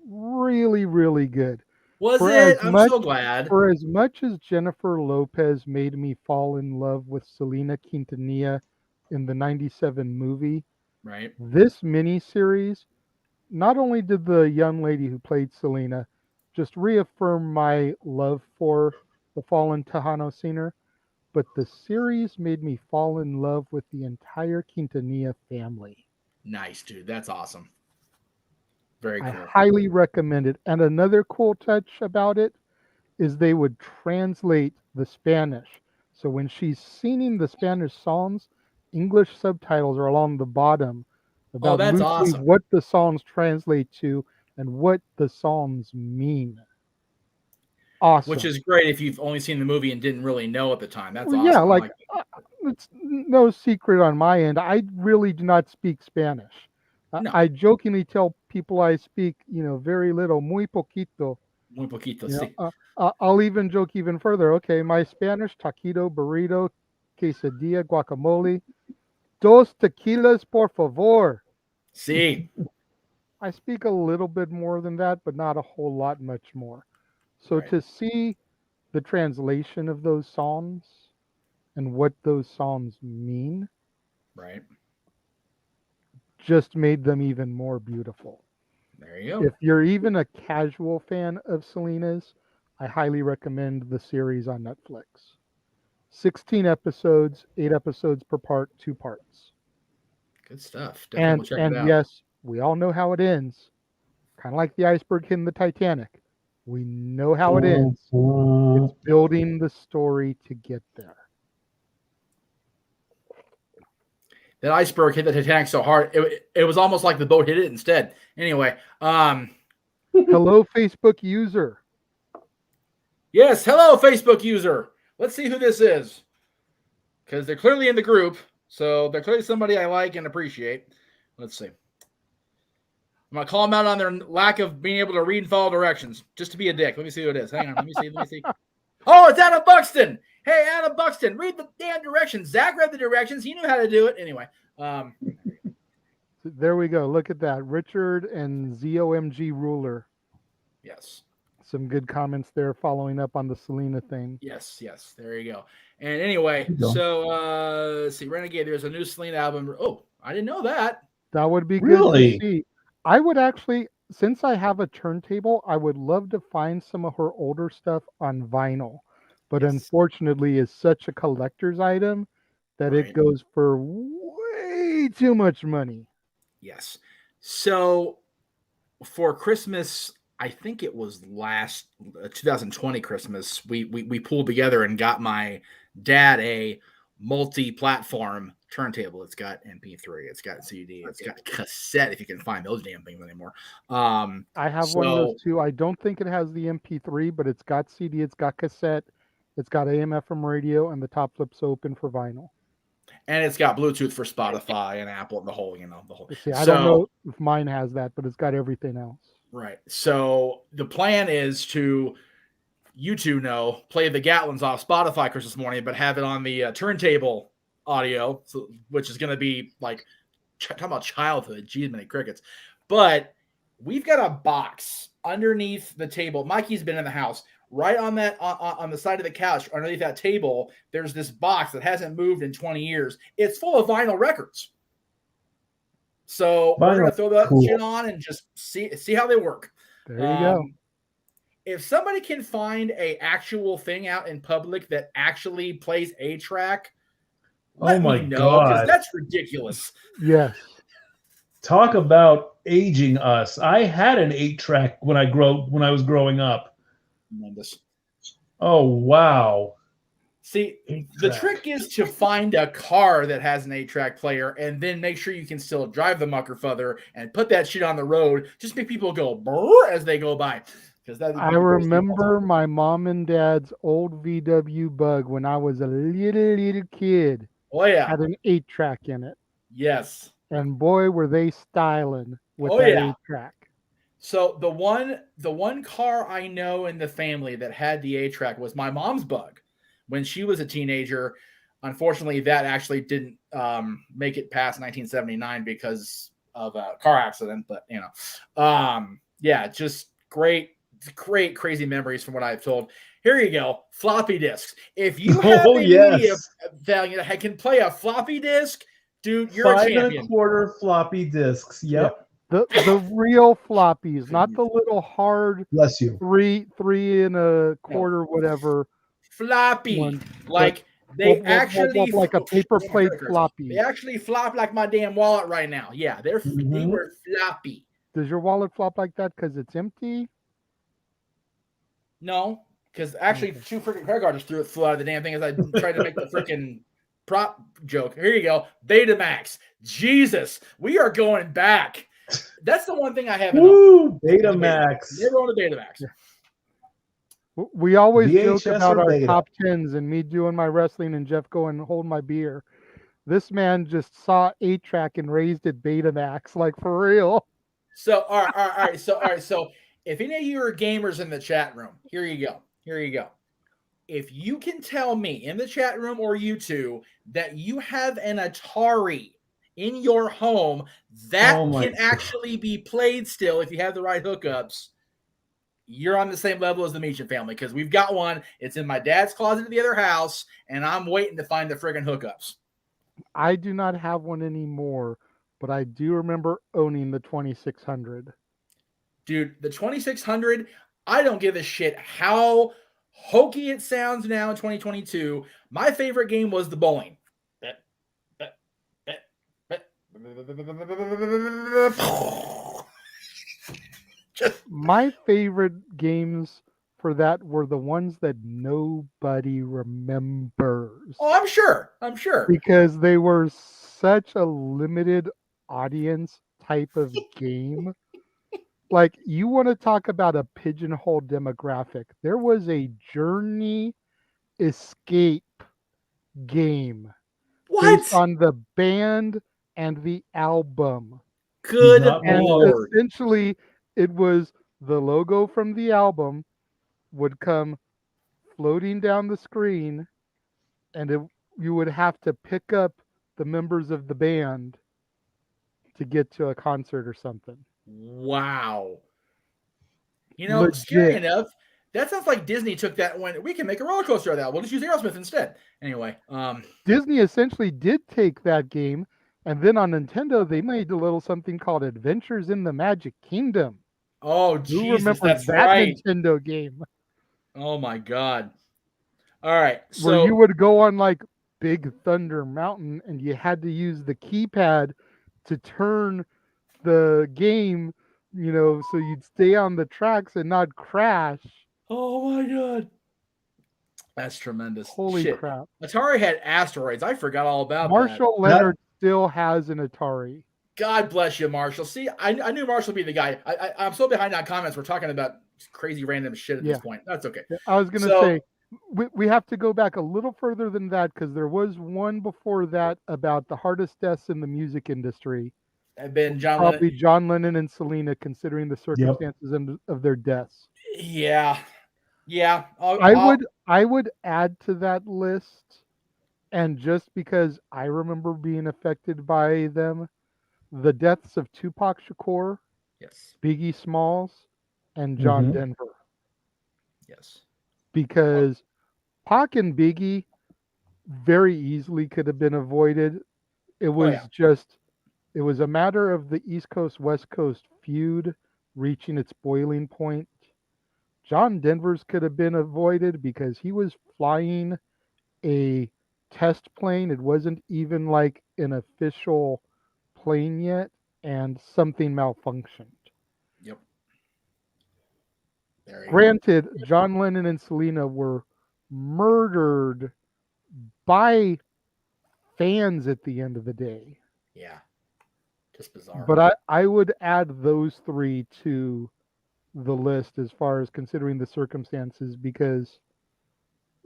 Really, really good. Was For it? as I'm much- so glad. For as much as Jennifer Lopez made me fall in love with Selena Quintanilla in the 97 movie, Right. this miniseries, not only did the young lady who played Selena just reaffirm my love for the fallen Tejano singer, but the series made me fall in love with the entire Quintanilla family. Nice, dude. That's awesome. Very I cool. highly recommend it. And another cool touch about it is they would translate the Spanish. So when she's singing the Spanish songs, English subtitles are along the bottom about that's loosely awesome. what the songs translate to and what the songs mean. Awesome. Which is great if you've only seen the movie and didn't really know at the time. That's Well, awesome. yeah, I like like it's no secret on my end. I really do not speak Spanish. No. I jokingly tell people I speak, very little, muy poquito. Muy poquito, You sí. know, I'll even joke even further. Okay, my Spanish, taquito, burrito, quesadilla, guacamole, dos tequilas, por favor. Sí. I speak a little bit more than that, but not a whole lot much more. So Right. to see the translation of those songs and what those songs mean Right. just made them even more beautiful. There you go. If you're even a casual fan of Selena's, I highly recommend the series on Netflix. 16 episodes, 8 episodes per part, 2 parts. Good stuff. Definitely check it out. Yes, we all know how it ends. Kind of like the iceberg hitting the Titanic. We know how it ends. It's building the story to get there. That iceberg hit the Titanic so hard, it was almost like the boat hit it instead. Anyway, Hello, Facebook user. yes, hello, Facebook user. Let's see who this is. Because they're clearly in the group, so they're clearly somebody I like and appreciate. Let's see. I'm going to call them out on their lack of being able to read and follow directions, just to be a dick. Let me see who it is. Hang on, let me see. Oh, it's Adam Buxton. Hey, Adam Buxton, read the damn directions. Zach read the directions. He knew how to do it. Anyway. There we go. Look at that. Richard and ZOMG Ruler. Yes. Some good comments there following up on the Selena thing. Yes. There you go. And anyway, so let's see. Renegade, there's a new Selena album. Oh, I didn't know that. That would be Really? good to see. I would actually, since I have a turntable, I would love to find some of her older stuff on vinyl. But Yes. unfortunately, it's such a collector's item that Right. it goes for way too much money. Yes. So for Christmas, I think it was last 2020 Christmas, we pulled together and got my dad a multi-platform turntable. It's got MP3, it's got CD, it's got cassette, if you can find those damn things anymore. I have one of those too. I don't think it has the MP3, but it's got CD, it's got cassette, it's got AM FM radio, and the top flip's open for vinyl. And it's got Bluetooth for Spotify and Apple and the whole. See, I don't know if mine has that, but it's got everything else. Right. So the plan is to, you two know, play the Gatlins off Spotify Christmas morning, but have it on the turntable audio, which is going to be like, talking about childhood. Geez, many crickets. But we've got a box underneath the table. Mikey's been in the house. Right on that, on the side of the couch, underneath that table, there's this box that hasn't moved in 20 years. It's full of vinyl records. So we're going to throw that shit on and just see how they work. There you go. If somebody can find a actual thing out in public that actually plays a track, let me know, because that's ridiculous. Yes. Talk about aging us. I had an 8-track when I was growing up. Tremendous. Oh, wow. See, the trick is to find a car that has an 8-track player and then make sure you can still drive the mucker feather and put that shit on the road. Just make people go brrr as they go by. because that. I remember my mom and dad's old VW Bug when I was a little kid. Oh yeah. Had an 8-track in it. Yes. And boy, were they styling with Oh that yeah. 8-track. So the one car I know in the family that had the 8-track was my mom's Bug. When she was a teenager, unfortunately, that actually didn't make it past 1979 because of a car accident. But yeah, just great, crazy memories from what I've told. Here you go, floppy disks. If you have a media that can play a floppy disk, dude, you're a champion. 5.25 floppy disks. Yep. Yeah. The real floppies, not the little hard. Bless you. 3.25 whatever. Floppy, one, like they actually like a paper plate floppy. They actually flop like my damn wallet right now. Yeah, they were floppy. Does your wallet flop like that because it's empty? No, because actually 2 freaking credit cards flew out of the damn thing as I tried to make the freaking prop joke. Here you go, Betamax. Jesus, we are going back. That's the one thing I haven't. Woo, Betamax. Never owned a Betamax. Yeah. We always VHS joke about our Beta. top 10s and me doing my wrestling and Jeff going hold my beer. This man just saw 8-track and raised it Betamax, like for real. So all right. So if any of you are gamers in the chat room, here you go. If you can tell me in the chat room or you two that you have an Atari in your home that can actually be played still if you have the right hookups, you're on the same level as the Meacham family, because we've got one. It's in my dad's closet at the other house, and I'm waiting to find the friggin' hookups. I do not have one anymore, but I do remember owning the 2600. Dude, the 2600, I don't give a shit how hokey it sounds now in 2022. My favorite game was the bowling. My favorite games for that were the ones that nobody remembers. Oh, I'm sure. Because they were such a limited audience type of game. Like, you want to talk about a pigeonhole demographic. There was a Journey Escape game based on the band and the album. Good Lord. Essentially, it was the logo from the album would come floating down the screen, and you would have to pick up the members of the band to get to a concert or something. Wow. You know, scary enough, that sounds like Disney took that one. We can make a roller coaster of that. We'll just use Aerosmith instead. Anyway. Disney essentially did take that game, and then on Nintendo, they made a little something called Adventures in the Magic Kingdom. Oh, Jesus, that's that right. Nintendo game. Oh, my God. All right. So where you would go on like Big Thunder Mountain, and you had to use the keypad to turn the game, so you'd stay on the tracks and not crash. Oh, my God. That's tremendous. Holy crap. Atari had Asteroids. I forgot all about Marshall that. Leonard still has an Atari. God bless you, Marshall. See, I knew Marshall would be the guy. I'm so behind on comments. We're talking about crazy random shit at this point. That's okay. I was going to say, we have to go back a little further than that, because there was one before that about the hardest deaths in the music industry. I've been probably John Lennon and Selena, considering the circumstances of their deaths. Yeah. I would add to that list, and just because I remember being affected by them, the deaths of Tupac Shakur, Biggie Smalls, and John Denver. Yes. Because Pac and Biggie very easily could have been avoided. It was it was a matter of the East Coast, West Coast feud reaching its boiling point. John Denver's could have been avoided because he was flying a test plane. It wasn't even like an official plane yet, and something malfunctioned. Yep. Granted, John Lennon and Selena were murdered by fans at the end of the day. Yeah. Just bizarre. But I would add those three to the list as far as considering the circumstances, because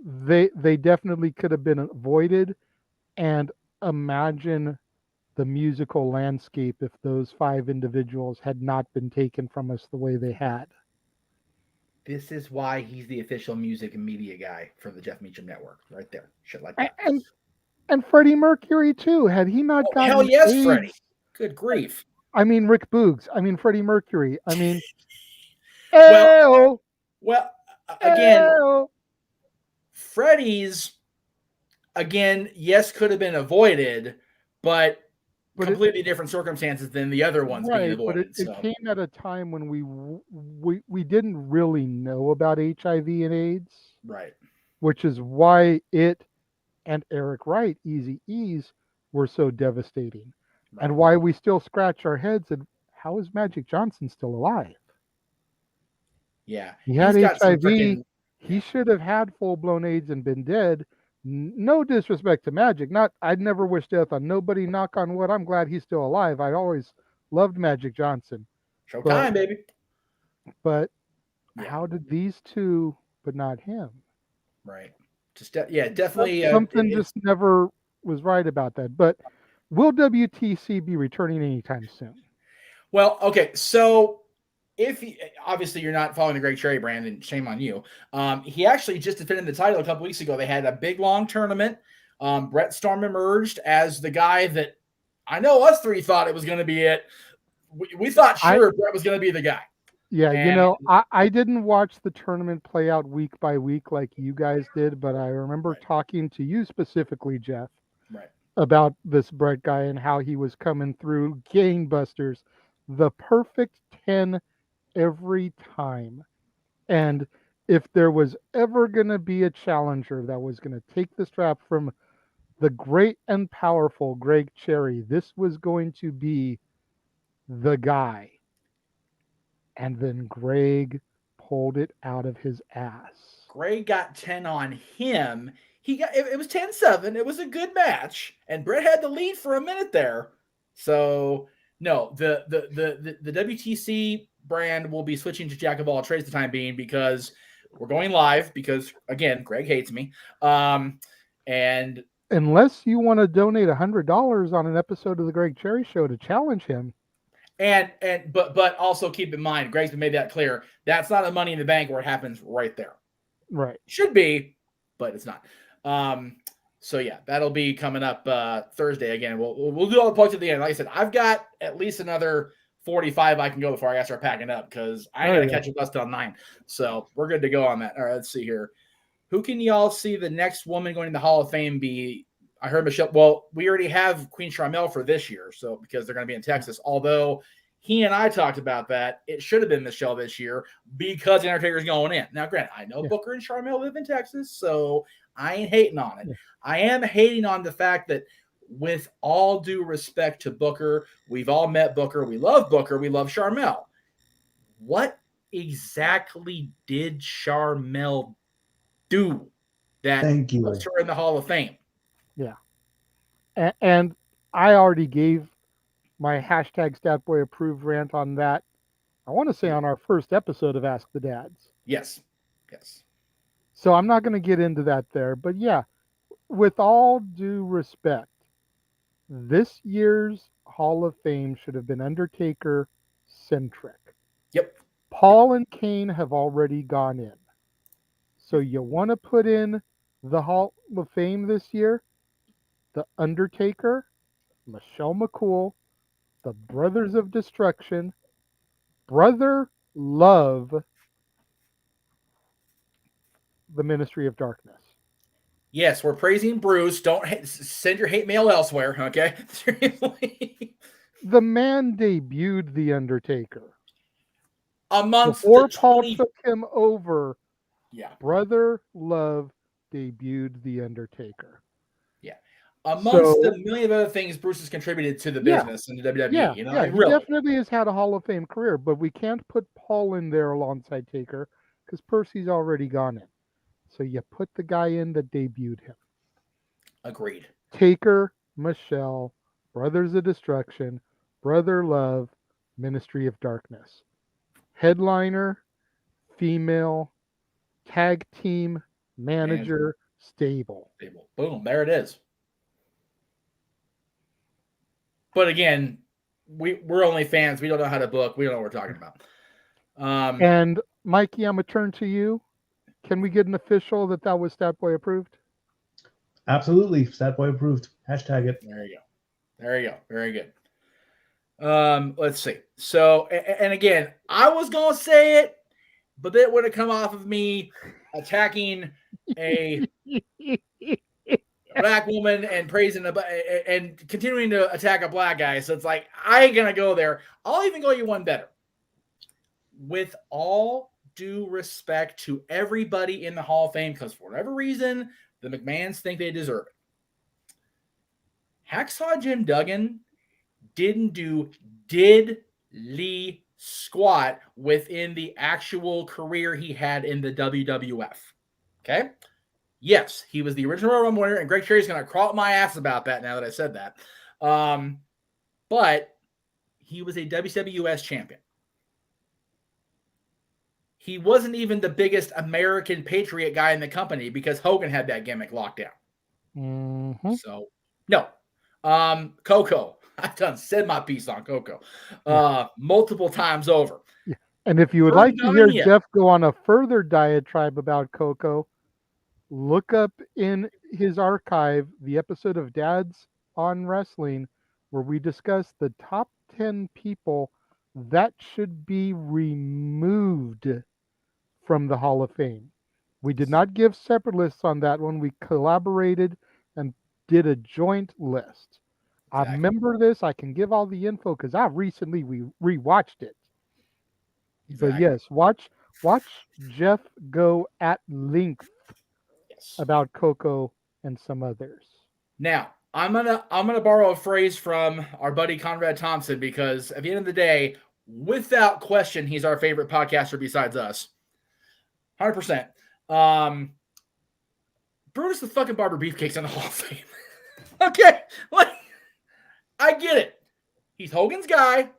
they definitely could have been avoided. And imagine the musical landscape if those 5 individuals had not been taken from us the way they had. This is why he's the official music and media guy for the Jeff Meacham Network, right there. Shit like that. And Freddie Mercury too. Had he not gotten hell yes, AIDS, Freddie. Good grief. I mean Rick Boogs. I mean Freddie Mercury. I mean, well, again, Ew. Freddie's again, yes, could have been avoided, but completely different circumstances than the other ones being avoided. But it came at a time when we didn't really know about HIV and AIDS, right? Which is why it and Eric Wright, Easy E's, were so devastating, right. And why we still scratch our heads and how is Magic Johnson still alive? Yeah, he had HIV. He should have had full-blown AIDS and been dead. No disrespect to Magic. I'd never wish death on nobody. Knock on wood. I'm glad he's still alive. I always loved Magic Johnson. Showtime, baby. But how did these two, but not him? Right. Just definitely something just never was right about that. But will WTC be returning anytime soon? Well, okay, so obviously you're not following the Greg Cherry brand, and shame on you. He actually just defended the title a couple weeks ago. They had a big long tournament. Brett Storm emerged as the guy that I know us three thought it was going to be it. We thought Brett was going to be the guy. Yeah, I didn't watch the tournament play out week by week like you guys did, but I remember talking to you specifically, Jeff, about this Brett guy and how he was coming through gangbusters, the perfect 10 every time. And if there was ever going to be a challenger that was going to take the strap from the great and powerful Greg Cherry, this was going to be the guy. And then Greg pulled it out of his ass. Greg got 10 on him. It was 10-7. It was a good match, and Brett had the lead for a minute there. So no, the WTC brand will be switching to Jack of all trades the time being, because we're going live, because again, Greg hates me. And unless you want to donate $100 on an episode of the Greg Cherry Show to challenge him. But also keep in mind, Greg's made that clear. That's not a Money in the Bank where it happens right there. Right. Should be, but it's not. So yeah, that'll be coming up Thursday again. We'll do all the plugs at the end. Like I said, I've got at least another 45 I can go before I gotta start packing up, because I ain't gonna catch a bus till 9. So we're good to go on that. All right, let's see here. Who can y'all see the next woman going to the Hall of Fame be? I heard Michelle. Well, we already have Queen Charmel for this year, so because they're going to be in Texas. Although he and I talked about that, it should have been Michelle this year because Undertaker's going in. Now, granted, I know Booker and Charmel live in Texas, so I ain't hating on it. I am hating on the fact that, with all due respect to Booker, we've all met Booker. We love Booker. We love Charmel. What exactly did Charmel do that puts her in the Hall of Fame? Yeah. And I already gave my hashtag StatBoy approved rant on that. I want to say on our first episode of Ask the Dads. Yes. So I'm not going to get into that there. But yeah, with all due respect, this year's Hall of Fame should have been Undertaker centric. Yep. Paul and Kane have already gone in. So you want to put in the Hall of Fame this year? The Undertaker, Michelle McCool, the Brothers of Destruction, Brother Love, the Ministry of Darkness. Yes, we're praising Bruce. Don't send your hate mail elsewhere, okay? Seriously. The man debuted The Undertaker. Before Paul took him over, yeah, Brother Love debuted The Undertaker. Yeah. Amongst the million of other things Bruce has contributed to the business and the WWE. Yeah, you know, he definitely has had a Hall of Fame career, but we can't put Paul in there alongside Taker because Percy's already gone in. So you put the guy in that debuted him. Agreed. Taker, Michelle, Brothers of Destruction, Brother Love, Ministry of Darkness. headliner, female, tag team, manager, stable. Boom, there it is. But again, we're only fans. We don't know how to book. We don't know what we're talking about. And Mikey, I'm going to turn to you. Can we get an official that was Statboy approved? Absolutely. Statboy approved. Hashtag it. There you go. Very good. Let's see. So, and again, I was going to say it, but it would have come off of me attacking a black woman and praising and continuing to attack a black guy. So it's like, I ain't going to go there. I'll even go you one better. With all due respect to everybody in the Hall of Fame, because for whatever reason, the McMahons think they deserve it. Hacksaw Jim Duggan didn't do diddly squat within the actual career he had in the WWF. Okay? Yes, he was the original Royal Rumble winner, and Greg Carey's going to crawl up my ass about that now that I said that. But he was a WWS champion. He wasn't even the biggest American patriot guy in the company because Hogan had that gimmick locked down. Mm-hmm. So, no. Coco. I've said my piece on Coco multiple times over. Yeah. And if you would like to hear Jeff go on a further diatribe about Coco, look up in his archive the episode of Dads on Wrestling where we discuss the top 10 people that should be removed from the Hall of Fame. We did not give separate lists on that one. We collaborated and did a joint list. Exactly. I remember this. I can give all the info because I recently rewatched it. Exactly. But yes, watch Jeff go at length about Coco and some others. Now, I'm gonna borrow a phrase from our buddy Conrad Thompson because at the end of the day, without question, he's our favorite podcaster besides us. 100%. Brutus the fucking Barber Beefcake's in the Hall of Fame. Okay, like I get it. He's Hogan's guy.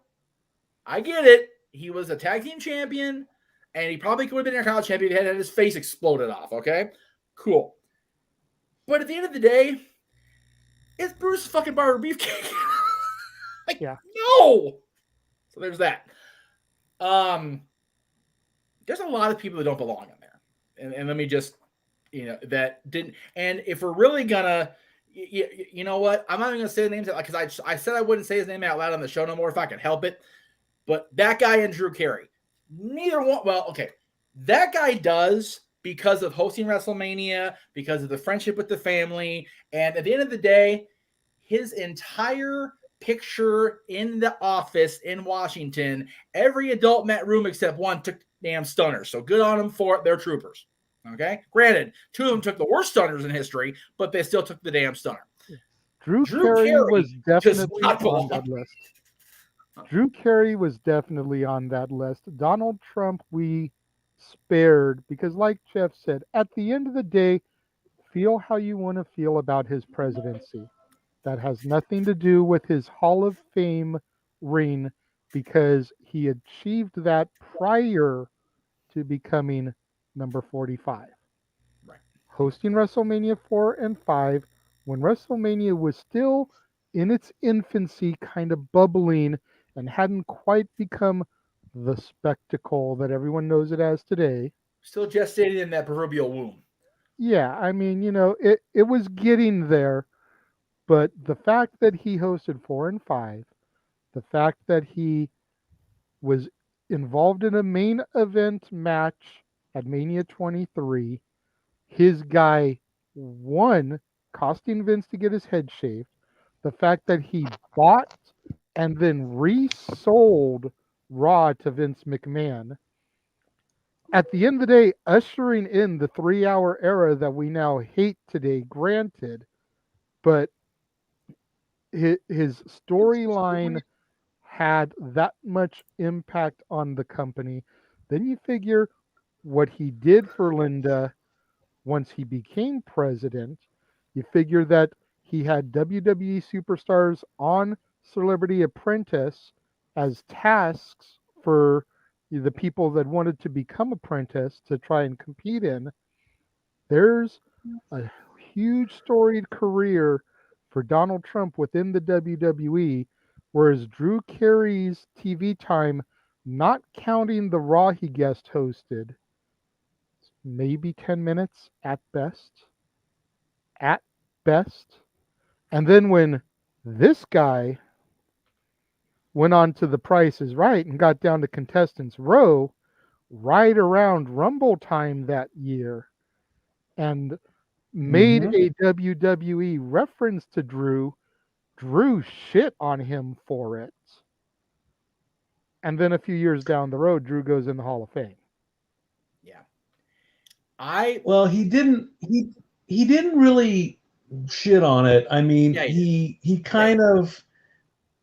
I get it. He was a tag team champion, and he probably could have been a college champion if he had his face exploded off. Okay, cool. But at the end of the day, it's Brutus fucking Barber Beefcake. Like, yeah. No. So there's that. There's a lot of people that don't belong in there. And let me just, that didn't. And if we're really gonna, you know what? I'm not even gonna say the names because I said I wouldn't say his name out loud on the show no more if I could help it. But that guy and Drew Carey, neither one. Well, okay, that guy does because of hosting WrestleMania, because of the friendship with the family, and at the end of the day, his entire picture in the office in Washington, every adult met room except one took damn stunners. So good on them for it. They're troopers. Okay. Granted, two of them took the worst stunners in history, but they still took the damn stunner. Drew Carey was definitely on that list. Drew Carey was definitely on that list. Donald Trump, we spared because, like Jeff said, at the end of the day, feel how you want to feel about his presidency. That has nothing to do with his Hall of Fame ring because he achieved that prior to becoming number 45. Right. Hosting WrestleMania 4 and 5 when WrestleMania was still in its infancy, kind of bubbling and hadn't quite become the spectacle that everyone knows it as today. Still gestating in that proverbial womb. Yeah, I mean, it was getting there. But the fact that he hosted 4 and 5, the fact that he was involved in a main event match at Mania 23, his guy won, costing Vince to get his head shaved, the fact that he bought and then resold Raw to Vince McMahon, at the end of the day, ushering in the 3-hour era that we now hate today, granted, but his storyline had that much impact on the company. Then you figure what he did for Linda once he became president. You figure that he had WWE superstars on Celebrity Apprentice as tasks for, the people that wanted to become apprentice to try and compete in, there's a huge storied career for Donald Trump within the WWE, whereas Drew Carey's TV time, not counting the Raw he guest hosted, maybe 10 minutes at best. At best. And then when this guy went on to The Price is Right and got down to Contestants Row right around Rumble time that year and made a WWE reference to Drew shit on him for it. And then a few years down the road, Drew goes in the Hall of Fame. Yeah. Well, he didn't really shit on it. I mean, Yeah, he kind of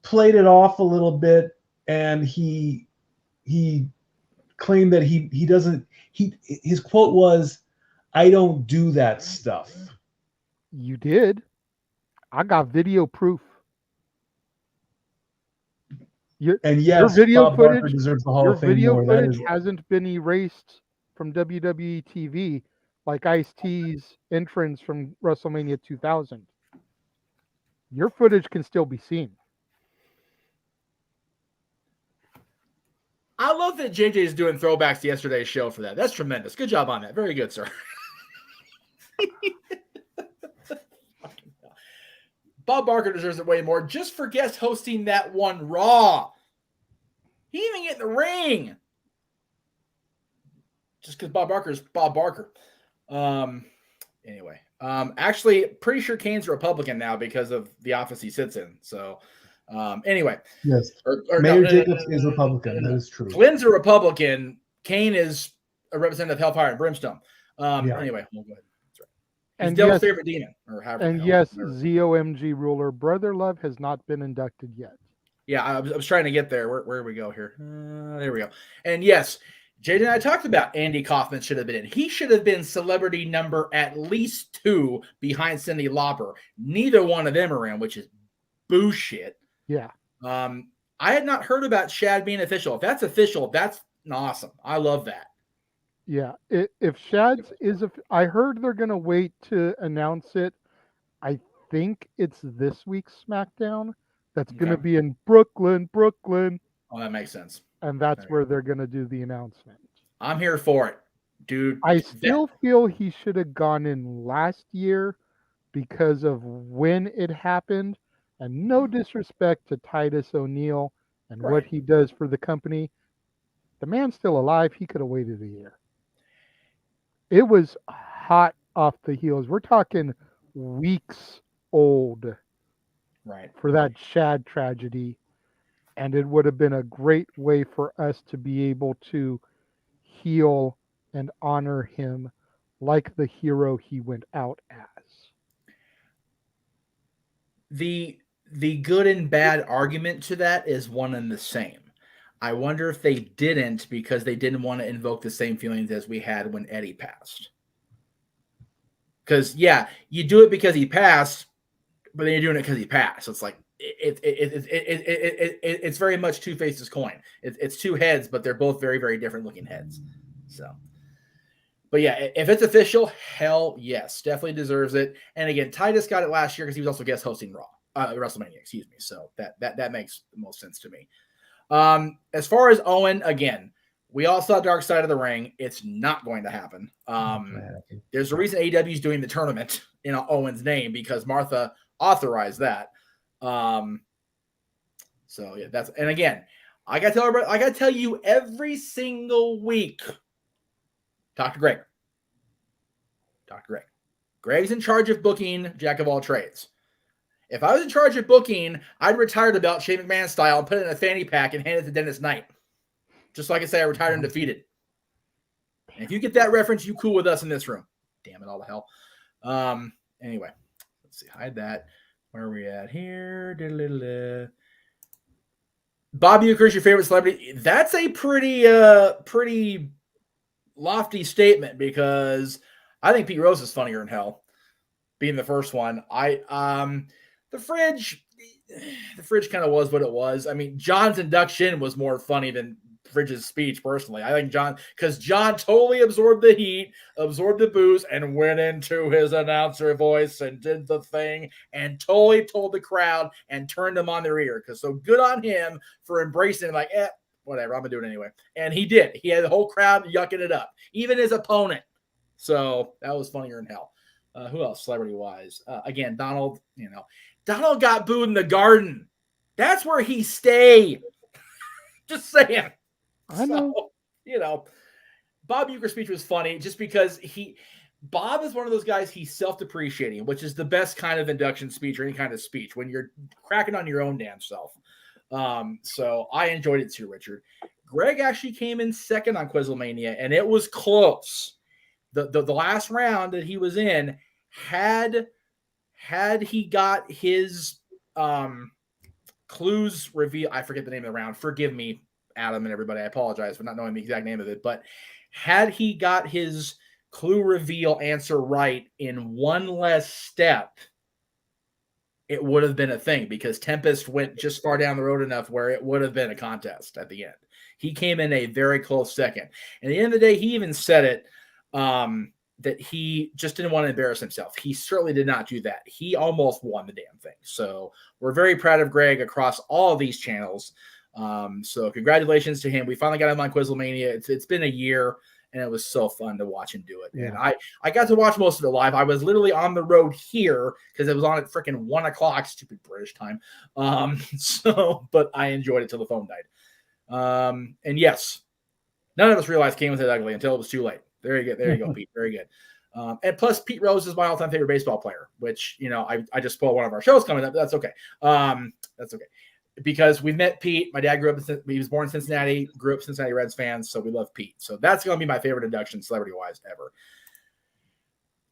played it off a little bit, and he claimed that he doesn't, his quote was, "I don't do that stuff." You did. I got video proof. And your yes, video Bob Barker footage, deserves the Hall your of Fame video more. footage hasn't been erased from WWE TV like Ice-T's entrance from WrestleMania 2000. Your footage can still be seen. I love that JJ is doing throwbacks to yesterday's show for that. That's tremendous. Good job on that. Very good, sir. Bob Barker deserves it way more just for guest hosting that one Raw. He didn't even get in the ring. Just because Bob Barker is Bob Barker. Anyway. Actually, pretty sure Kane's a Republican now because of the office he sits in. So, anyway. Yes. Mayor Jacobs is Republican. That is true. Flynn's a Republican. Kane is a representative of Hellfire and Brimstone. Anyway, we'll go ahead. That's right. He's And Devil's yes, favorite demon. Or however. and yes, ZOMG ruler Brother Love has not been inducted yet. Yeah, I was trying to get there. Where we go here? There we go. And yes, Jaden and I talked about Andy Kaufman should have been in. He should have been celebrity number at least 2 behind Cyndi Lauper. Neither one of them are in, which is bullshit. Yeah. I had not heard about Shad being official. If that's official, that's awesome. I love that. Yeah. If Shad's is, I heard they're going to wait to announce it. I think it's this week's SmackDown. That's going to be in Brooklyn. Oh, that makes sense. And that's where they're going to do the announcement. I'm here for it, dude. I still feel he should have gone in last year because of when it happened. And no disrespect to Titus O'Neil and what he does for the company. The man's still alive. He could have waited a year. It was hot off the heels. We're talking weeks old. Right. For that Shad tragedy. And it would have been a great way for us to be able to heal and honor him like the hero he went out as. The good and bad argument to that is one and the same. I wonder if they didn't because they didn't want to invoke the same feelings as we had when Eddie passed. Because, yeah, you do it because he passed, but then you're doing it because he passed. So it's like, it's very much two faces coin. It's two heads, but they're both very, very different looking heads. So, but yeah, if it's official, hell yes, definitely deserves it. And again, Titus got it last year because he was also guest hosting WrestleMania, excuse me. So that makes the most sense to me. As far as Owen, again, we all saw Dark Side of the Ring. It's not going to happen. There's a reason AEW is doing the tournament in Owen's name because Martha authorized that. So yeah, and again, I gotta tell you every single week. Talk to Greg. Greg's in charge of booking, jack of all trades. If I was in charge of booking, I'd retire the belt Shane McMahon style and put it in a fanny pack and hand it to Dennis Knight. Just so I can say I retired undefeated. And if you get that reference, you cool with us in this room. Damn it, all the hell. Anyway, let's see. Hide that. Where are we at here? Bobby Uecker, your favorite celebrity? That's a pretty lofty statement because I think Pete Rose is funnier than hell. Being the first one, the fridge kind of was what it was. I mean, John's induction was more funny than Fridge's speech personally. I think because John totally absorbed the heat, absorbed the booze, and went into his announcer voice and did the thing and totally told the crowd and turned them on their ear. Because so good on him for embracing it, like, whatever, I'm gonna do it anyway. And he did. He had the whole crowd yucking it up, even his opponent. So that was funnier than hell. Who else, celebrity-wise? Again, Donald, Donald got booed in the Garden. That's where he stayed. Just saying. I know. So, Bob Uecker's speech was funny just because Bob is one of those guys, he's self-depreciating, which is the best kind of induction speech or any kind of speech when you're cracking on your own damn self. So I enjoyed it too, Richard. Greg actually came in second on Quizlemania, and it was close. The last round that he was in, had he got his clues reveal, I forget the name of the round. Forgive me, Adam and everybody. I apologize for not knowing the exact name of it. But had he got his clue reveal answer right in one less step, it would have been a thing because Tempest went just far down the road enough where it would have been a contest at the end. He came in a very close second. And at the end of the day, he even said it, that he just didn't want to embarrass himself. He certainly did not do that. He almost won the damn thing. So we're very proud of Greg across all of these channels. So congratulations to him. We finally got him on Quizlemania. It's been a year, and it was so fun to watch him do it. Yeah. And I got to watch most of it live. I was literally on the road here because it was on at freaking 1 o'clock, stupid British time. But I enjoyed it till the phone died. And yes, none of us realized Kane was that ugly until it was too late. There you go, Pete. Very good. And plus, Pete Rose is my all-time favorite baseball player, which, I just spoiled one of our shows coming up. But that's okay. That's okay. Because we met Pete. My dad he was born in Cincinnati, grew up Cincinnati Reds fans, so we love Pete. So that's going to be my favorite induction, celebrity-wise, ever.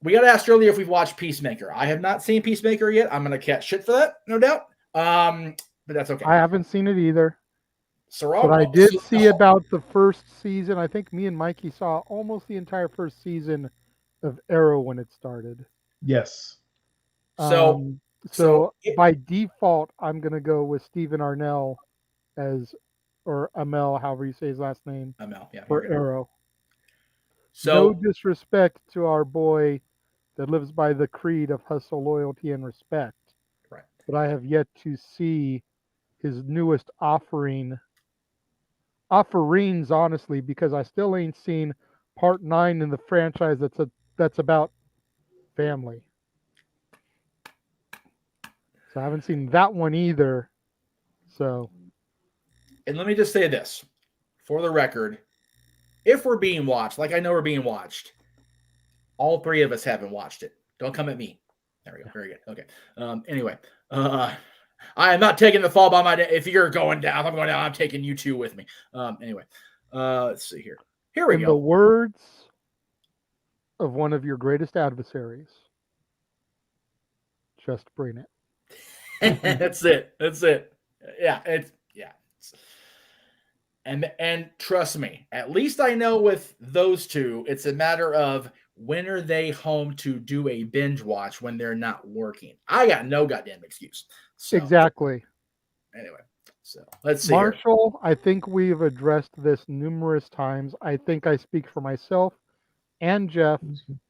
We got asked earlier if we've watched Peacemaker. I have not seen Peacemaker yet. I'm going to catch shit for that, no doubt. But that's okay. I haven't seen it either. But I did see about the first season. I think me and Mikey saw almost the entire first season of Arrow when it started. Yes. So by default, I'm going to go with Stephen Arnell or Amel, however you say his last name. Amel, yeah. For Arrow. So no disrespect to our boy that lives by the creed of hustle, loyalty, and respect. Right. But I have yet to see his newest offerings, honestly, because I still ain't seen part 9 in the franchise that's about family. So I haven't seen that one either. So, and let me just say this for the record: if we're being watched, like I know we're being watched, all 3 of us haven't watched it. Don't come at me. There we go. Very good. Okay. Anyway, I am not taking the fall by my day. If you're going down, if I'm going down, I'm taking you 2 with me. Anyway, let's see here. Here we go. In the words of one of your greatest adversaries, just bring it. That's it. Yeah, And trust me, at least I know with those 2, it's a matter of when are they home to do a binge watch when they're not working. I got no goddamn excuse. So, exactly. Anyway, so let's see. Marshall, here. I think we've addressed this numerous times. I think I speak for myself and Jeff,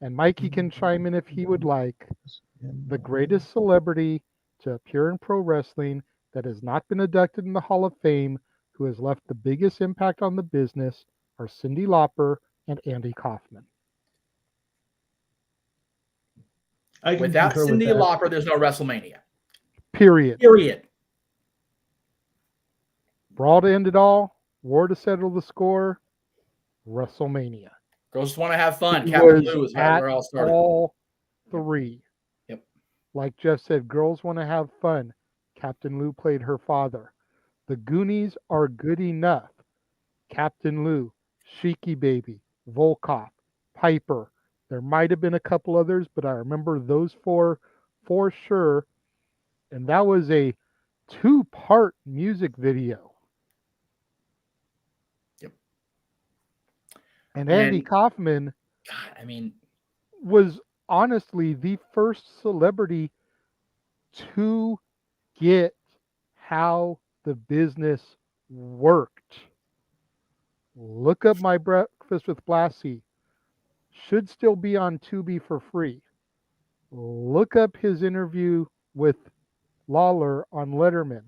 and Mikey can chime in if he would like. The greatest celebrity to appear in pro wrestling that has not been inducted in the Hall of Fame, who has left the biggest impact on the business, are Cyndi Lauper and Andy Kaufman. Without Cyndi Lauper, there's no WrestleMania. Period. Brawl to end it all, war to settle the score, WrestleMania. Girls just want to have fun. Captain Lou is where it all started. All 3. Yep. Like Jeff said, girls want to have fun. Captain Lou played her father. The Goonies are good enough. Captain Lou, Sheiky Baby, Volkov, Piper. There might have been a couple others, but I remember those 4 for sure. And that was a 2-part music video. Yep. And Andy Kaufman, was honestly the first celebrity to get how the business worked. Look up My Breakfast with Blassie. Should still be on Tubi for free. Look up his interview with Lawler on Letterman.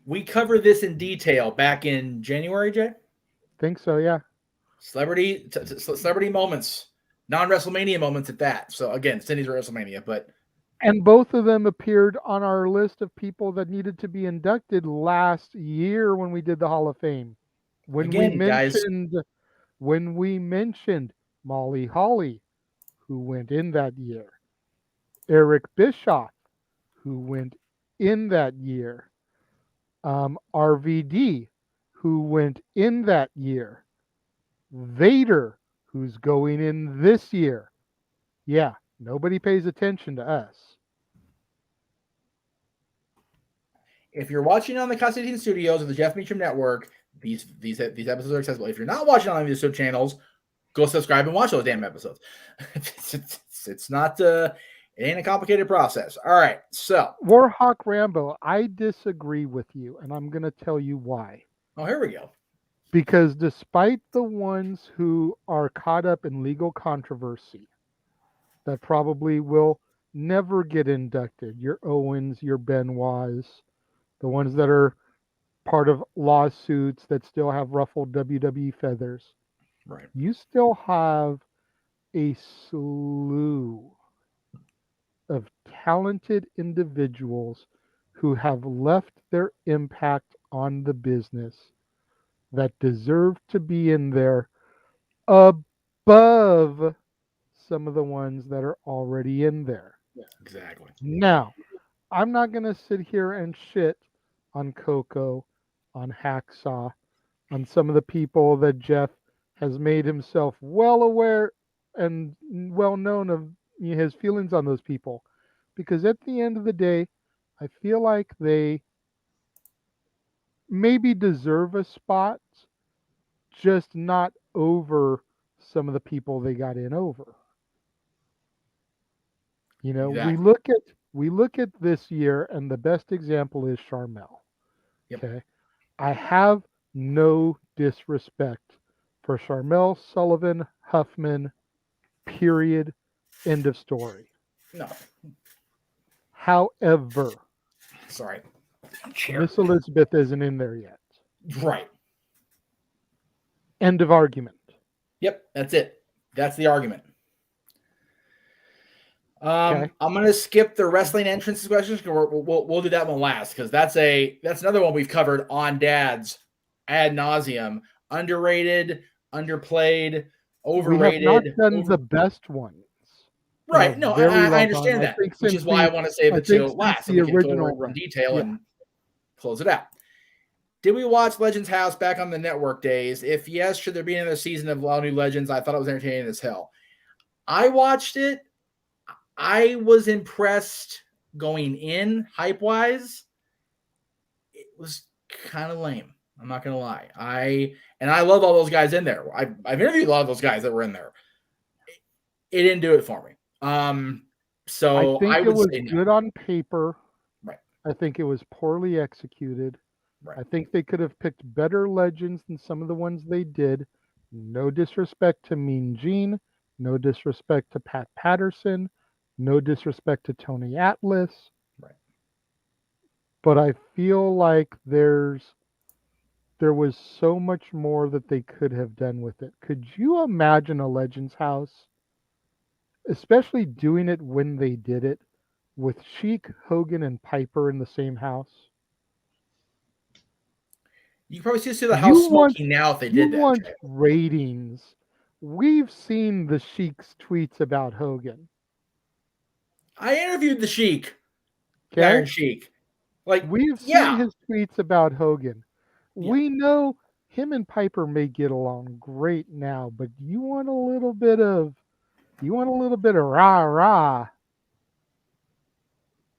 We covered this in detail back in January, Jay. Think so, yeah. Celebrity moments, non-WrestleMania moments at that. So again, Cindy's WrestleMania, but and both of them appeared on our list of people that needed to be inducted last year when we did the Hall of Fame. When we mentioned Molly Holly, who went in that year, Eric Bischoff, who went in that year, RVD, who went in that year, Vader, who's going in this year. Yeah, nobody pays attention to us. If you're watching on the Constantine Studios or the Jeff Meacham Network, these episodes are accessible. If you're not watching on the YouTube channels, go subscribe and watch those damn episodes. It's not it ain't a complicated process. All right, so Warhawk Rambo, I disagree with you, and I'm going to tell you why. Oh, here we go. Because despite the ones who are caught up in legal controversy that probably will never get inducted, your Owens, your Benoits, the ones that are part of lawsuits that still have ruffled WWE feathers, right? You still have a slew of talented individuals who have left their impact on the business that deserve to be in there above some of the ones that are already in there. Yeah, exactly. Now, I'm not going to sit here and shit on Coco, on Hacksaw, on some of the people that Jeff has made himself well aware and well known of his feelings on those people. Because at the end of the day, I feel like they maybe deserve a spot, just not over some of the people they got in over. Exactly. we look at this year, and the best example is Charmel. Yep. Okay, I have no disrespect for Charmel, Sullivan, Huffman. Period. End of story. No. However, sorry, Miss Elizabeth isn't in there yet. Right. End of argument. Yep, that's it. That's the argument. Okay. I'm going to skip the wrestling entrance questions. We'll do that one last because that's another one we've covered on Dads ad nauseum. Underrated, underplayed, overrated. We have not done the best ones. Right. No, I understand that, which is why I want to save it till last. So we can go over in detail and close it out. Did we watch Legends House back on the network days? If yes, should there be another season of All New Legends? I thought it was entertaining as hell. I watched it. I was impressed going in hype-wise. It was kind of lame. I'm not going to lie. I love all those guys in there. I've interviewed a lot of those guys that were in there. It didn't do it for me. So I think it was no. good on paper. Right. I think it was poorly executed. Right. I think they could have picked better legends than some of the ones they did. No disrespect to Mean Gene. No disrespect to Pat Patterson. No disrespect to Tony Atlas. Right. But I feel like there was so much more that they could have done with it. Could you imagine a Legends House, especially doing it when they did it, with Sheik, Hogan, and Piper in the same house? You probably see the house smoking now if they did that. You want ratings. We've seen the Sheik's tweets about Hogan. I interviewed the Sheik. Okay? Iron Sheik. We've seen his tweets about Hogan. Yeah. We know him and Piper may get along great now, but you want a little bit of rah-rah.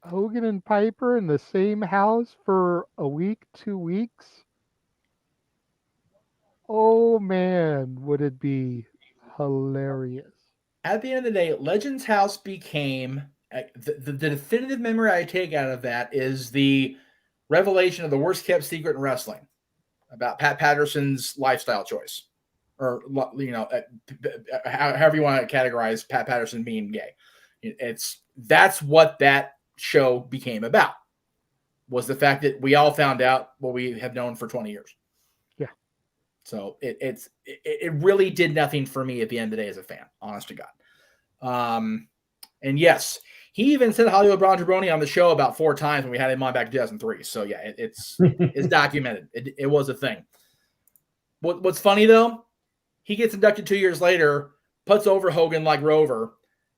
Hogan and Piper in the same house for a week, 2 weeks. Oh man, would it be hilarious. At the end of the day, Legends House became the definitive memory I take out of that is the revelation of the worst kept secret in wrestling about Pat Patterson's lifestyle choice, or however you want to categorize Pat Patterson being gay. That's what that show became about. Was the fact that we all found out what we have known for 20 years. Yeah. So it really did nothing for me at the end of the day as a fan, honest to God. And yes, he even said Hollywood Braun Jabroni on the show about 4 times when we had him on back in 2003. So yeah, it's documented. It was a thing. What's funny though, he gets inducted 2 years later, puts over Hogan like Rover,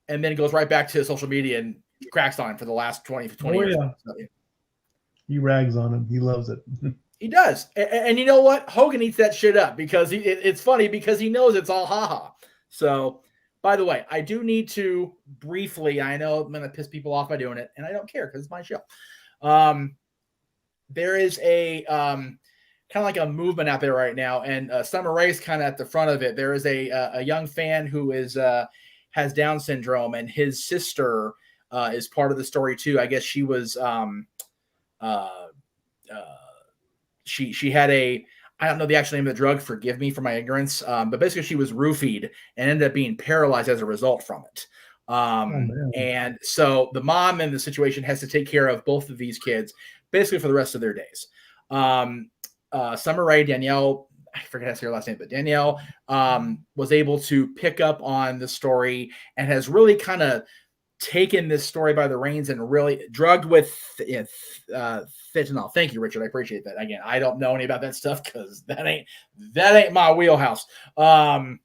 and then goes right back to social media and cracks on him for the last 20 years. Yeah. He rags on him. He loves it. He does. And you know what? Hogan eats that shit up because it's funny because he knows it's all ha-ha. So, by the way, I do need to briefly, I know I'm going to piss people off by doing it, and I don't care because it's my show. There is a kind of like a movement out there right now, and Summer Rae's kind of at the front of it. There is a young fan who has Down syndrome, and his sister is part of the story too. I guess she was she had I don't know the actual name of the drug, forgive me for my ignorance, but basically she was roofied and ended up being paralyzed as a result from it. And so the mom in the situation has to take care of both of these kids basically for the rest of their days. Summer Rae, Danielle, I forget how to say her last name, but Danielle was able to pick up on the story and has really kind of taken this story by the reins and really drugged with fentanyl. Thank you, Richard. I appreciate that. Again, I don't know any about that stuff because that ain't my wheelhouse. But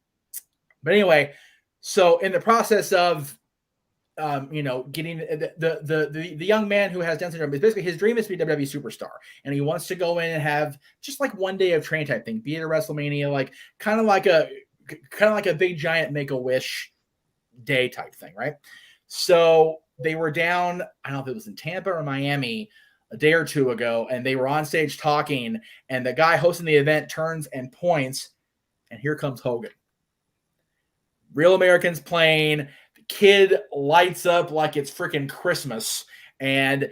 anyway, so in the process of getting the young man who has Down syndrome, is basically his dream is to be a WWE superstar, and he wants to go in and have just like one day of training type thing, be at a WrestleMania, like kind of like a big giant Make-A-Wish day type thing, right? So they were down, I don't know if it was in Tampa or Miami a day or two ago, and they were on stage talking, and the guy hosting the event turns and points, and here comes Hogan. Real Americans playing. The kid lights up like it's freaking Christmas, and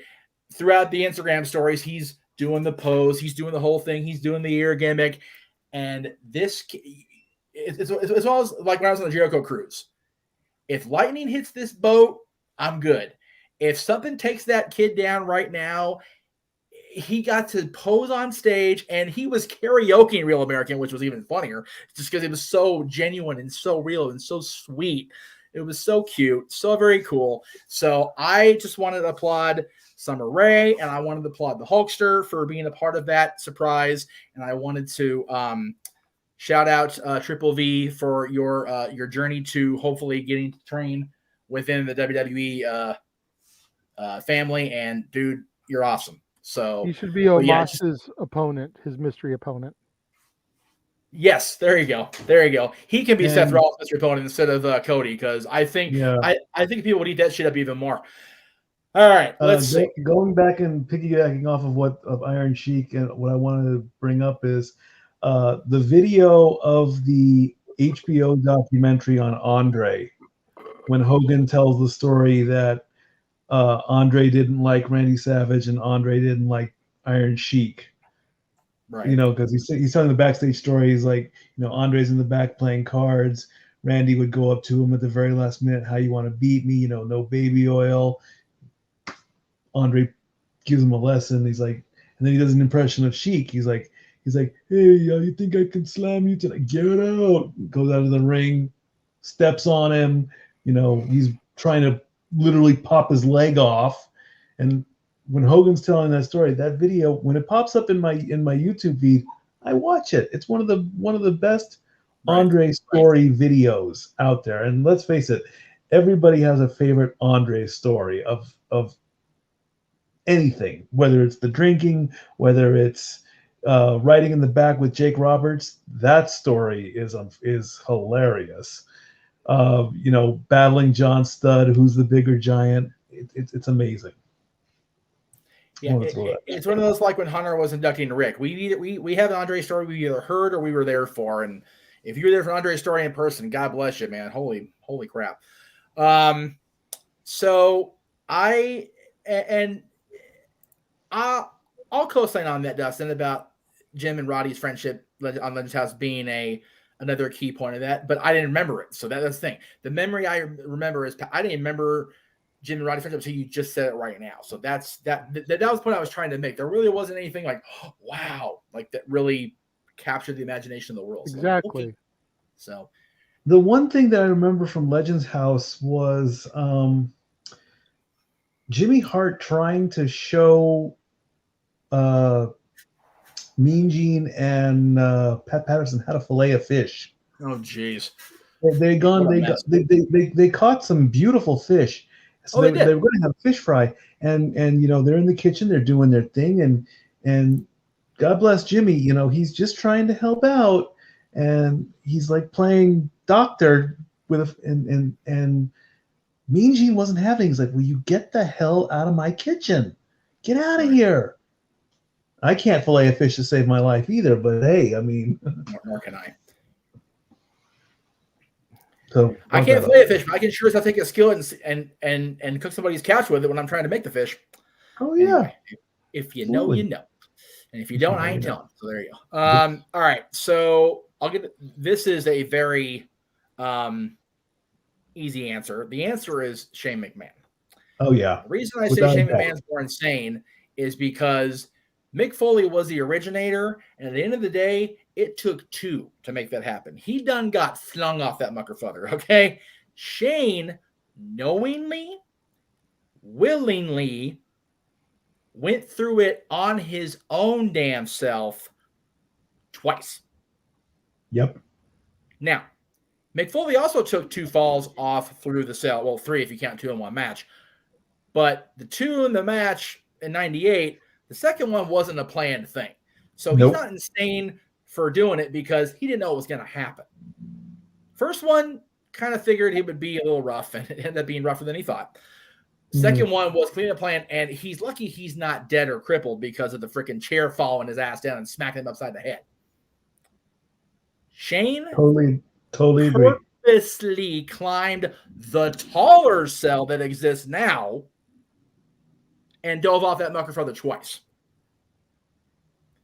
throughout the Instagram stories, he's doing the pose, he's doing the whole thing, he's doing the ear gimmick, and this, it's almost like when I was on the Jericho cruise. If lightning hits this boat, I'm good. If something takes that kid down right now, he got to pose on stage, and he was karaokeing Real American, which was even funnier, just because it was so genuine and so real and so sweet. It was so cute, so very cool. So I just wanted to applaud Summer Rae, and I wanted to applaud the Hulkster for being a part of that surprise, and I wanted to shout out Triple V for your journey to hopefully getting to train within the WWE family. And dude, you're awesome. So he should be Omos's opponent, his mystery opponent. Yes, there you go. There you go. He can be Seth Rollins' mystery opponent instead of Cody, because I think I think people would eat that shit up even more. All right, let's see. Going back and piggybacking off of Iron Sheik, and what I wanted to bring up is the video of the HBO documentary on Andre, when Hogan tells the story that Andre didn't like Randy Savage and Andre didn't like Iron Sheik. Right. Because he's telling the backstage story. He's like, Andre's in the back playing cards. Randy would go up to him at the very last minute. How you want to beat me? No baby oil. Andre gives him a lesson. He's like, and then he does an impression of Sheik. He's like, hey, you think I can slam you tonight? Get out. Goes out of the ring, steps on him. He's trying to literally pop his leg off. And when Hogan's telling that story, that video, when it pops up in my YouTube feed, I watch it. It's one of the best Andre story videos out there. And let's face it, everybody has a favorite Andre story of anything, whether it's the drinking, whether it's riding in the back with Jake Roberts. That story is hilarious. Battling John Studd, who's the bigger giant. It's amazing. Yeah, it's one of those like when Hunter was inducting Rick. We have an Andre story we either heard or we were there for, and if you were there for Andre's story in person, God bless you, man. Holy crap. So I'll co-sign on that, Dustin, about Jim and Roddy's friendship on Legend's House being another key point of that, but I didn't remember it. So that's the thing. The memory I remember is I didn't remember Jim and Roddy's friendship, so you just said it right now. So that was the point I was trying to make. There really wasn't anything like, oh, wow, like that really captured the imagination of the world. Exactly. Okay. So the one thing that I remember from Legends House was Jimmy Hart trying to show Mean Gene and Pat Patterson how to fillet a fish. Oh, jeez. They caught some beautiful fish. So they were going to have fish fry, and they're in the kitchen, they're doing their thing, and God bless Jimmy, he's just trying to help out, and he's like playing doctor with and Mean Gene wasn't having. He's like, "Will you get the hell out of my kitchen? Get out of here!" I can't fillet a fish to save my life either, but hey, I mean, nor can I. So I can't fillet a fish, but I can sure as hell take a skillet and cook somebody's couch with it when I'm trying to make the fish. Oh yeah. Anyway, if you know, you know. And if you don't, I ain't telling. So there you go. All right. So this is a very easy answer. The answer is Shane McMahon. Oh yeah. The reason I say Shane McMahon's more insane is because Mick Foley was the originator, and at the end of the day, it took two to make that happen. He done got flung off that muckerfucker, okay? Shane knowingly, willingly went through it on his own damn self twice. Yep. Now, Mick Foley also took 2 falls off through the cell. Well, 3 if you count 2 in one match. But the 2 in the match in 98, the second one wasn't a planned thing. So he's not insane for doing it because he didn't know it was going to happen. First one, kind of figured he would be a little rough, and it ended up being rougher than he thought. Second one was clean a plan, and he's lucky he's not dead or crippled because of the freaking chair falling his ass down and smacking him upside the head. Shane totally agree. Purposely climbed the taller cell that exists now and dove off that mucker twice.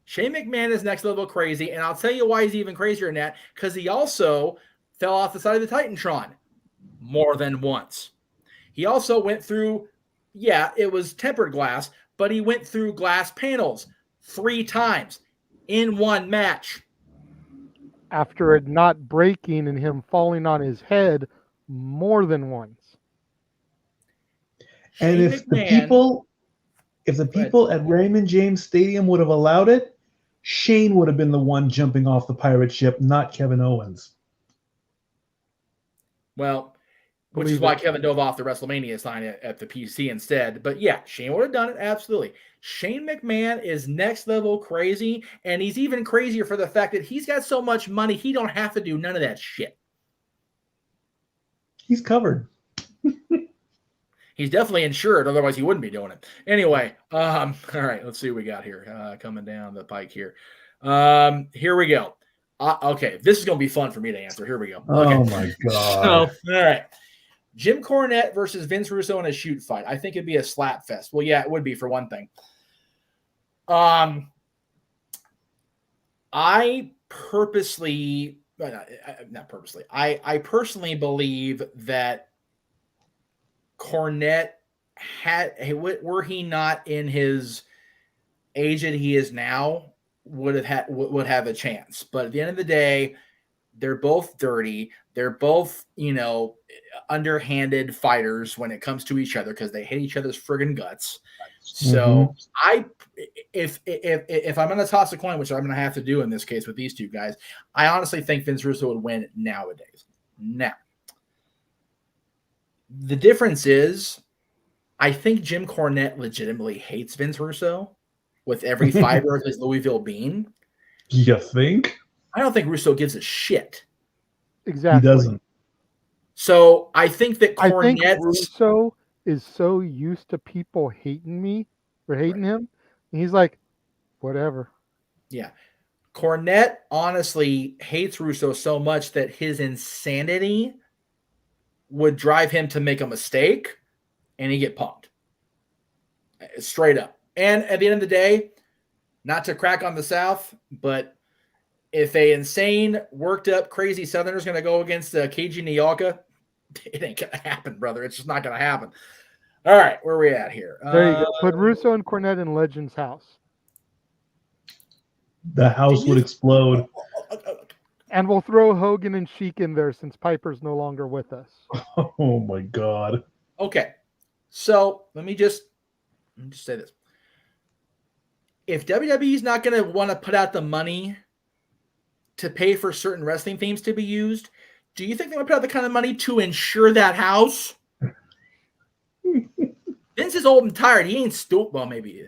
Shane McMahon is next level crazy, and I'll tell you why he's even crazier than that, because he also fell off the side of the Titantron more than once. He also went through, it was tempered glass, but he went through glass panels 3 times in one match. After it not breaking and him falling on his head more than once. And if the people at Raymond James Stadium would have allowed it, Shane would have been the one jumping off the pirate ship, not Kevin Owens. Well, which is why Kevin dove off the WrestleMania sign at the PC instead. But yeah, Shane would have done it, absolutely. Shane McMahon is next level crazy, and he's even crazier for the fact that he's got so much money, he don't have to do none of that shit. He's covered. He's definitely insured, otherwise he wouldn't be doing it. Anyway, all right, let's see what we got here. Coming down the pike here. Here we go. Okay, this is going to be fun for me to answer. Here we go. Okay. Oh, my God. So, all right. Jim Cornette versus Vince Russo in a shoot fight. I think it'd be a slap fest. Well, yeah, it would be for one thing. I personally believe that Cornette were he not in his age that he is now, would have a chance. But at the end of the day, they're both dirty. They're both, underhanded fighters when it comes to each other because they hate each other's friggin' guts. So if I'm going to toss a coin, which I'm going to have to do in this case with these two guys, I honestly think Vince Russo would win nowadays. Now, the difference is I think Jim Cornette legitimately hates Vince Russo with every fiber of his Louisville being. You think? I don't think Russo gives a shit. Exactly. He doesn't. So I think that I think Russo is so used to people hating me or hating him, and he's like, whatever. Yeah. Cornette honestly hates Russo so much that his insanity would drive him to make a mistake, and he get punked. Straight up. And at the end of the day, not to crack on the South, but if a insane, worked up, crazy Southerner's going to go against KG New Yorker, it ain't going to happen, brother. It's just not going to happen. All right, where are we at here? There you go. Put Russo and Cornette in Legends house. The house would explode. And we'll throw Hogan and Sheik in there since Piper's no longer with us. Oh my God. Okay. So let me just say this. If WWE's not going to want to put out the money to pay for certain wrestling themes to be used, do you think they would put out the kind of money to ensure that house? Vince is old and tired. He ain't stupid. Well, maybe.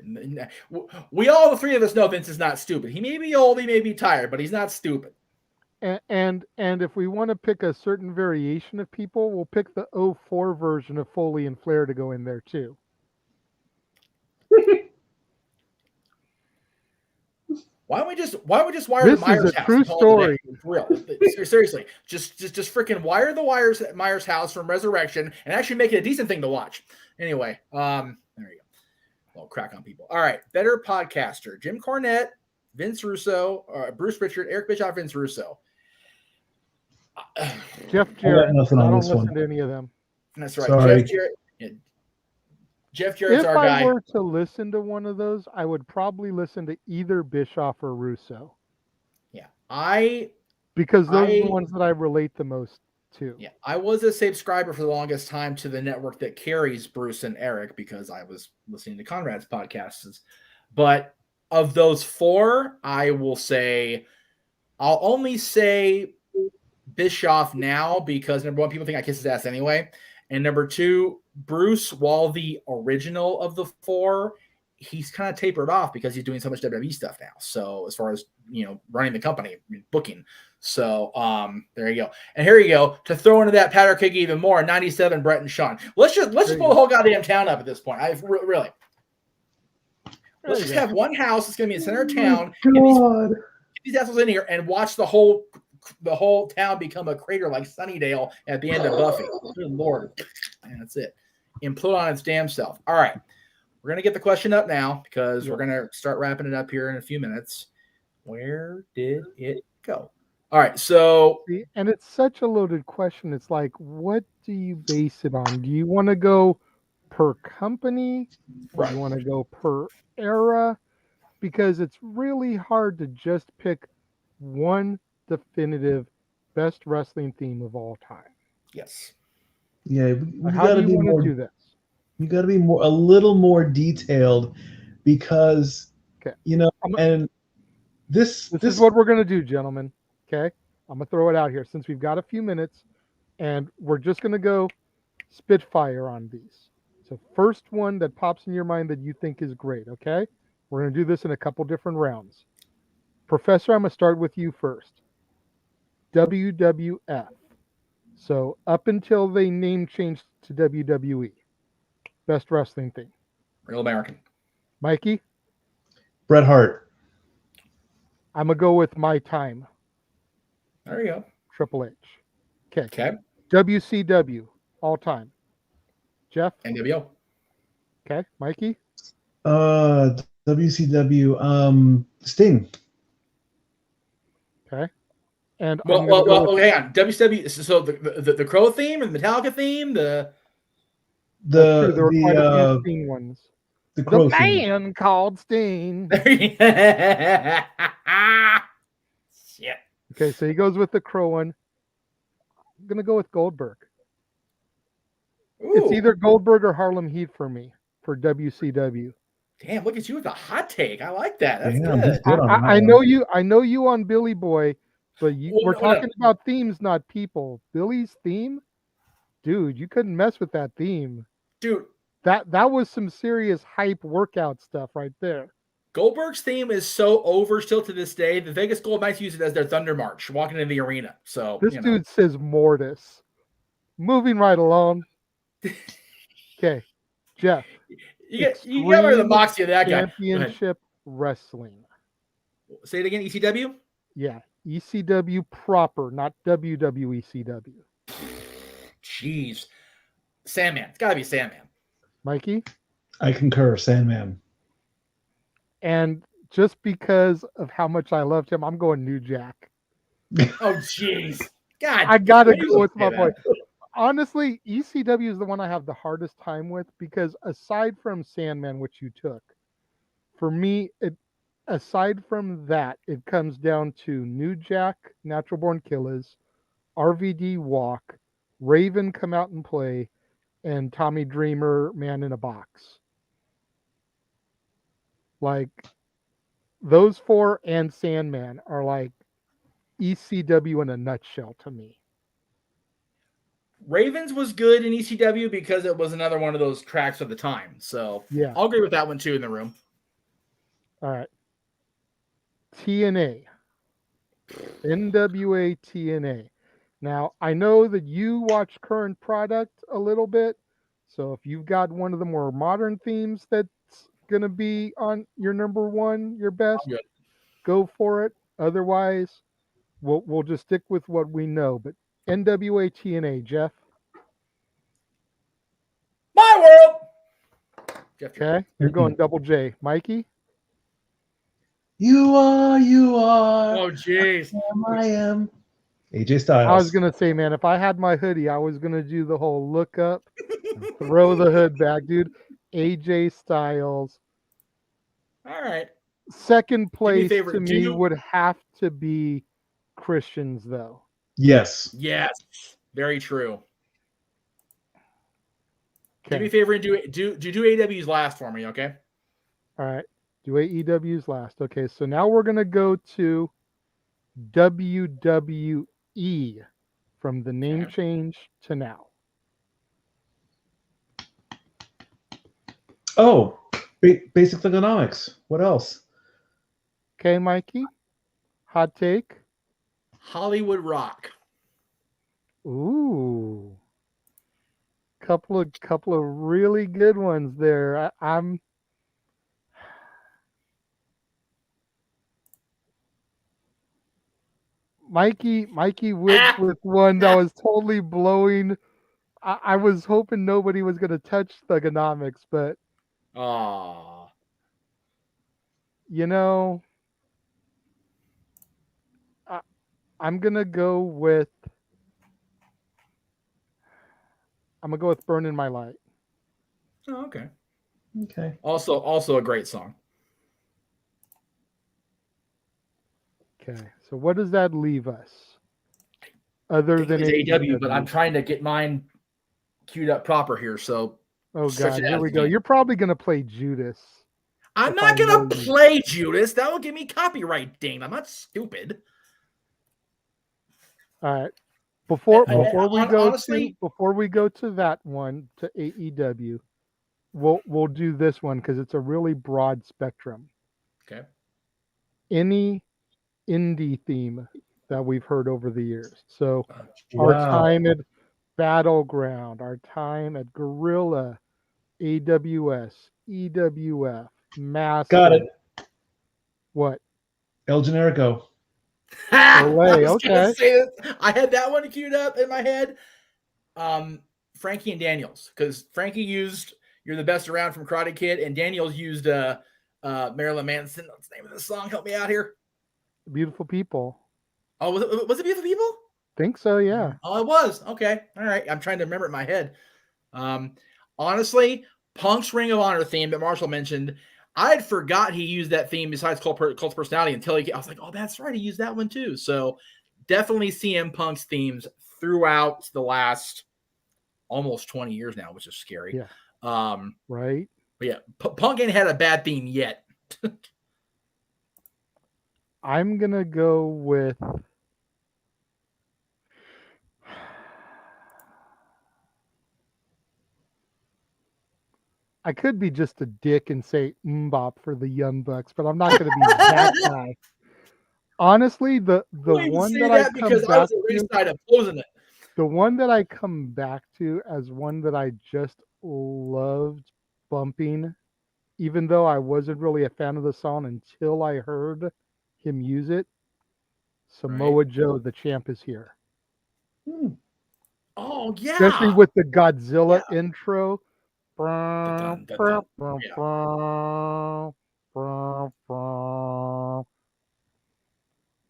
We all, the three of us, know Vince is not stupid. He may be old, he may be tired, but he's not stupid. And if we want to pick a certain variation of people, we'll pick the 04 version of Foley and Flair to go in there too. Why don't we just wire this the Myers is a house? True story. For real. Seriously. Just freaking wire the Myers house from Resurrection and actually make it a decent thing to watch. Anyway, there you go. Well, crack on people. All right. Better podcaster. Jim Cornette, Vince Russo, Bruce Pritchard, Eric Bischoff, Vince Russo. Jeff Jarrett. I don't listen one. To any of them. That's right. Sorry. Jeff Jarrett's if our guy. If I were to listen to one of those, I would probably listen to either Bischoff or Russo. Yeah. Because those are the ones that I relate the most to. Yeah. I was a subscriber for the longest time to the network that carries Bruce and Eric because I was listening to Conrad's podcasts. But of those four, I will say, I'll only say Bischoff now because number one, people think I kiss his ass anyway. And number two, Bruce, while the original of the four, he's kind of tapered off because he's doing so much WWE stuff now. So as far as, running the company, booking. So there you go. And here you go to throw into that powder keg even more. 97, Brett and Sean. Let's just pull the whole goddamn town up at this point. Really. Let's just have one house that's going to be in the center of town. Get these assholes in here and watch the whole town become a crater like Sunnydale at the end of Buffy. Good Lord. And that's it. Implode on its damn self. All right. We're going to get the question up now because we're going to start wrapping it up here in a few minutes. Where did it go? All right. So, and it's such a loaded question. It's like, what do you base it on? Do you want to go per company? Or do you want to go per era? Because it's really hard to just pick one definitive best wrestling theme of all time. Yes. Yeah. How do you want to do this? You got to be a little more detailed because, and this is what we're going to do, gentlemen. Okay. I'm going to throw it out here since we've got a few minutes and we're just going to go spitfire on these. So first one that pops in your mind that you think is great. Okay. We're going to do this in a couple different rounds. Professor, I'm going to start with you first. WWF. So up until they name changed to WWE. Best wrestling thing. Real American. Mikey? Bret Hart. I'm going to go with My Time. There you go. Triple H. Okay. WCW. All time. Jeff? NWO. Okay. Mikey? WCW. Sting. Okay. And hang on. WCW. So the Crow theme and the Metallica theme, the there were quite a few Sting ones. The Crow band called Sting. Shit. Okay, so he goes with the Crow one. I'm gonna go with Goldberg. Ooh. It's either Goldberg or Harlem Heat for me for WCW. Damn, look at you with a hot take. I like that. That's good. I know you. I know you on Billy Boy, but we're talking about themes, not people. Billy's theme, dude, you couldn't mess with that theme, dude. That was some serious hype workout stuff right there. Goldberg's theme is so over still to this day. The Vegas Gold Knights use it as their Thunder March walking into the arena. So this dude says Mortis. Moving right along. Okay, Jeff. You got the moxie of that guy. Championship Wrestling. Say it again. ECW. Yeah, ECW proper, not WWECW. Jeez, Sandman. It's got to be Sandman. Mikey? I concur, Sandman. And just because of how much I loved him, I'm going New Jack. Oh, jeez. God. I gotta please go don't with say my that. boy. Honestly, ECW is the one I have the hardest time with because aside from Sandman, which you took, for me, aside from that, it comes down to New Jack, Natural Born Killers, RVD Walk, Raven Come Out and Play, and Tommy Dreamer Man in a Box. Like, those four and Sandman are like ECW in a nutshell to me. Ravens was good in ECW because it was another one of those tracks of the time. So Yeah. I'll agree with that one too in the room. All right. TNA. NWA TNA. Now, I know that you watch current product a little bit. So if you've got one of the more modern themes that's going to be on your number one, your best, Good. go for it. Otherwise, we'll just stick with what we know. But NWA TNA, Jeff. My world. Jeff Jarrett. Okay. You're going Double J. Mikey? You are. Oh, jeez. I am. AJ Styles. I was going to say, man, if I had my hoodie, I was going to do the whole look up, throw the hood back, dude. AJ Styles. All right. Second Do me a place favor, to me would have to be Christians, though. Yes. Yes. Very true. Do me a Okay. favor and do AW's last for me, okay? All right. Do AEW's last. Okay. So now we're going to go to WWE from the name Okay. change to now. Oh, basic economics. What else? Okay, Mikey. Hot take. Hollywood Rock. Ooh. Couple of really good ones there. I'm Mikey went with one that was totally blowing. I was hoping nobody was going to touch thugonomics, but Oh. you know, I'm gonna go with "Burning My Light." Oh, okay. Okay. Also a great song. Okay, so what does that leave us? Other than It's AEW, AEW? but I'm trying to get mine queued up proper here. So Oh stretch God, it here out we if go. you can. You're probably gonna play Judas. I'm if I not know gonna you. play Judas. That will give me copyright ding. I'm not stupid. All right. Before Honestly, we go to that one to AEW, we'll do this one because it's a really broad spectrum. okay. Any indie theme that we've heard over the years. So our Wow. time at Battleground, our time at Guerrilla, AWS, EWF, Massive. Got it. What? El Generico. I Olay, was gonna okay. say that. I had that one queued up in my head. Frankie and Daniels, because Frankie used "You're the Best Around" from Karate Kid, and Daniels used Marilyn Manson. What's the name of the song? Help me out here. Beautiful People. Oh, was it Beautiful People? Think so, yeah. Oh, it was. Okay. All right. I'm trying to remember it in my head. Honestly, Punk's Ring of Honor theme that Marshall mentioned, I had forgot he used that theme besides Cult's Personality until I was like, oh, that's right. He used that one too. So definitely CM Punk's themes throughout the last almost 20 years now, which is scary. Yeah. Right. But yeah, Punk ain't had a bad theme yet. I'm going to go with I could be just a dick and say Mbop for the Young Bucks, but I'm not going to be that guy. Honestly, the one that I come back to, opposing it. the one that I come back to as one that I just loved bumping, even though I wasn't really a fan of the song until I heard him use it. Samoa Joe, the champ is here. Oh yeah, especially with the Godzilla intro.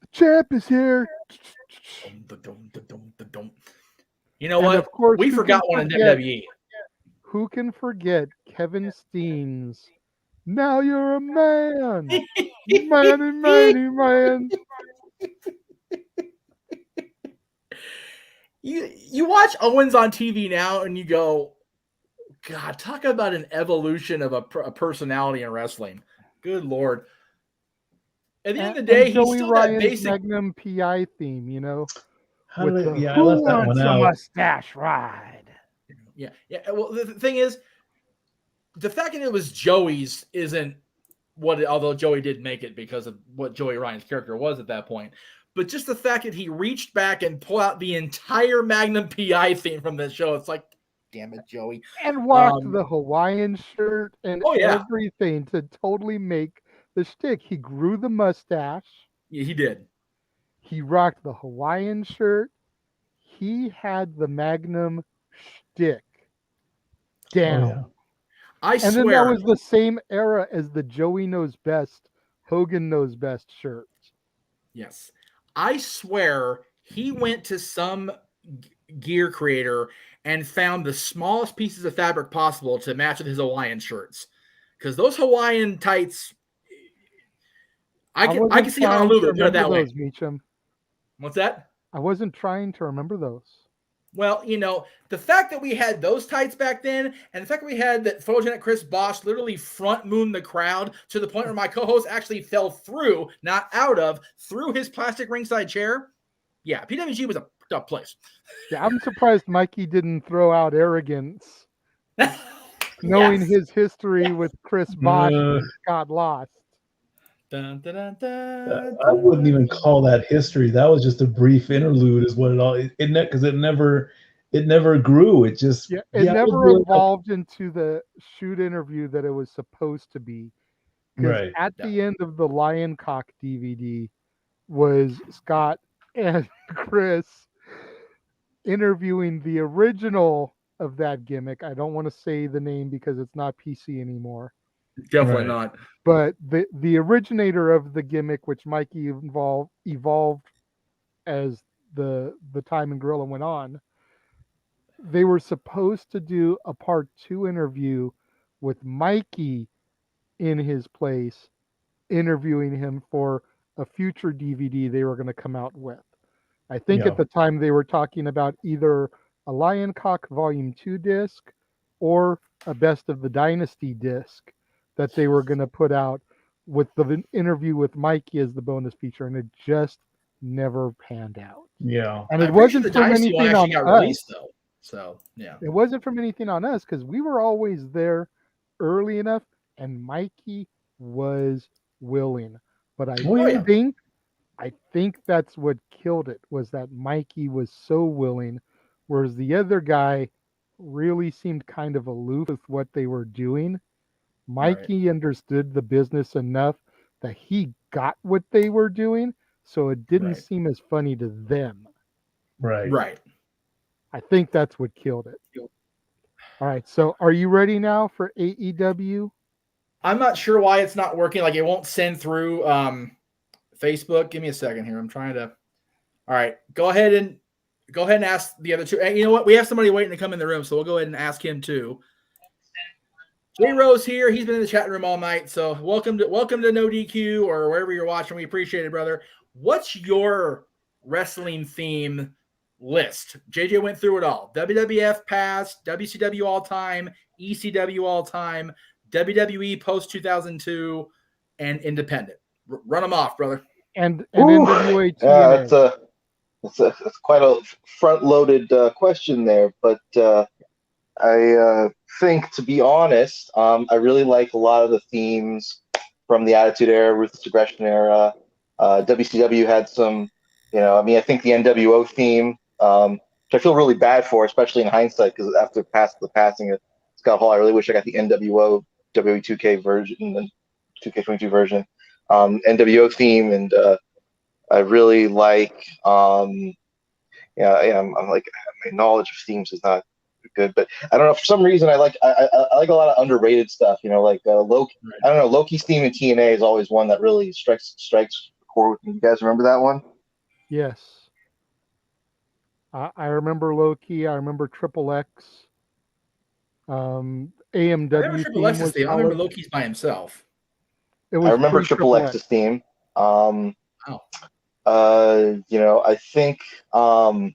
The champ is here. You know And what? of course, We who forgot can one in forget- WWE. Who can forget Kevin Steen's "Now You're a Man, man"? You watch Owens on TV now and you go, God, talk about an evolution of a personality in wrestling. Good Lord. At the end of the day, And he's Joey still Ryan's that basic. Magnum PI theme, you know. How with did the it? Yeah, I "Who left that wants one a out. mustache ride?" Yeah. Well, the thing is, the fact that it was Joey's isn't what, although Joey did make it because of what Joey Ryan's character was at that point. But just the fact that he reached back and pulled out the entire Magnum PI theme from the show, it's like, damn it, Joey. And rocked the Hawaiian shirt and everything to totally make the shtick. He grew the mustache. Yeah, he did. He rocked the Hawaiian shirt. He had the Magnum shtick down. Oh, yeah. I swear. And then that was the same era as the Joey Knows Best, Hogan Knows Best shirt. Yes. I swear he went to some gear creator and found the smallest pieces of fabric possible to match with his Hawaiian shirts. Because those Hawaiian tights, I can see Honolulu doing it that way. Meacham. What's that? I wasn't trying to remember those. Well, you know, the fact that we had those tights back then, and the fact that we had that photogenic Chris Bosch literally front moon the crowd to the point where my co-host actually fell through, not out of, through his plastic ringside chair. Yeah, PWG was a tough place. Yeah, I'm surprised Mikey didn't throw out arrogance, knowing his history with Chris Bosch and Scott Lost. Dun, dun, dun, dun, I wouldn't even call that history. That was just a brief interlude, is what it all. Because it never grew. It just it never evolved into the shoot interview that it was supposed to be. Because at the end of the Lion Cock DVD was Scott and Chris interviewing the original of that gimmick. I don't want to say the name because it's not PC anymore. Definitely not. But the originator of the gimmick, which Mikey evolved as the time and Gorilla went on, they were supposed to do a part 2 interview with Mikey in his place, interviewing him for a future DVD they were going to come out with. I think at the time they were talking about either a Lion Cock Volume 2 disc or a Best of the Dynasty disc that they were going to put out with the interview with Mikey as the bonus feature, and it just never panned out. Yeah. And it wasn't from anything on us. Though. So, yeah. It wasn't from anything on us because we were always there early enough, and Mikey was willing. But I think that's what killed it, was that Mikey was so willing, whereas the other guy really seemed kind of aloof with what they were doing. Mikey understood the business enough that he got what they were doing, so it didn't seem as funny to them. Right. I think that's what killed it. All right, so are you ready now for AEW? I'm not sure why it's not working. Like, it won't send through Facebook. Give me a second here. I'm trying to. All right, go ahead and ask the other two. And you know what? We have somebody waiting to come in the room, so we'll go ahead and ask him too. J Rose here. He's been in the chat room all night. So welcome to No DQ or wherever you're watching. We appreciate it, brother. What's your wrestling theme list? JJ went through it all. WWF past, WCW all time, ECW all time, WWE post 2002, and independent. Run them off, brother. And NWA TNA. Yeah, it's quite a front-loaded question there, but I think, to be honest, I really like a lot of the themes from the Attitude Era, Ruthless Aggression Era. WCW had some, I think the NWO theme, which I feel really bad for, especially in hindsight, because after the passing of Scott Hall, I really wish I got the NWO WWE 2K version, the 2K22 version, NWO theme, and I really like, I'm like, my knowledge of themes is not good. But I don't know, for some reason I like a lot of underrated stuff. You know, like Loki. Right. I don't know, Loki's theme in TNA is always one that really strikes the chord with me. You guys remember that one? Yes. I remember Loki. I remember Triple X. I remember AMW Triple theme X's was theme. I remember solid. Loki's by himself. It I was remember Triple pre-Triple X. X's theme. Oh. You know, I think you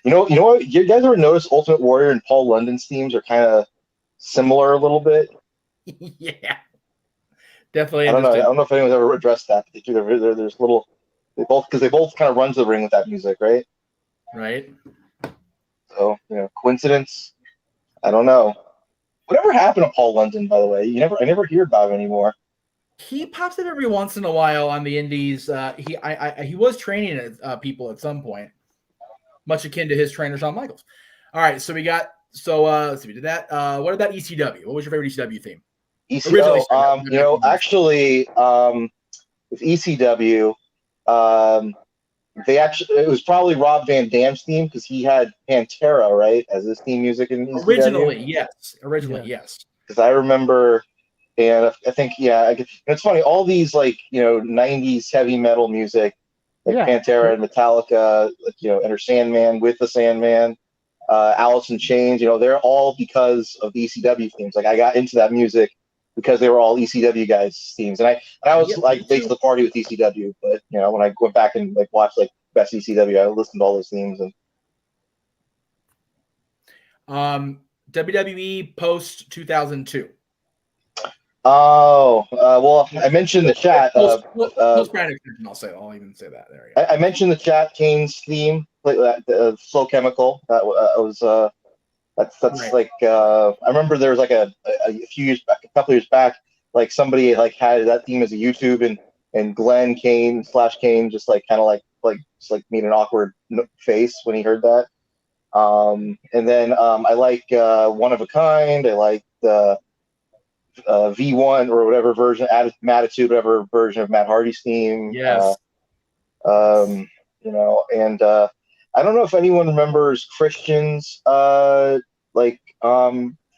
know what? You guys ever notice Ultimate Warrior and Paul London's themes are kind of similar a little bit? Yeah, definitely I don't know. I interesting. don't know if anyone's ever addressed that. But there's little they both kind of run to the ring with that music, right? Right. So, you know, coincidence? I don't know. Whatever happened to Paul London, by the way? I never hear about him anymore. He pops up every once in a while on the indies. He was training people at some point, much akin to his trainer Shawn Michaels. All right, so let's see, we did that. What about ECW? What was your favorite ECW theme? ECO, you know, actually, with ECW, it was probably Rob Van Dam's theme because he had Pantera, right, as his theme music in ECW. Originally, yes. Because I remember, and I think, yeah, it's funny. All these like, you know, '90s heavy metal music, like Pantera and Metallica, like, you know, Enter Sandman, With the Sandman, Alice in Chains. You know, they're all because of the ECW themes. Like I got into that music because they were all ECW guys' themes, and I was like late to the party with ECW. But you know, when I went back and like watched like best ECW, I listened to all those themes. And WWE post 2002. Oh, well, I mentioned the chat. Post brand extension, I'll even say that. There you go. I mentioned the chat. Kane's theme, Slow Chemical. That was that's right. Like I remember there was like a few years back, a couple years back, like somebody like had that theme as a YouTube, and Glenn Kane / Kane just like kind of like made an awkward face when he heard that. And then I like One of a Kind. I like the V1 or whatever version, Attitude, whatever version of Matt Hardy's theme. Yes. You know, and I don't know if anyone remembers Christian's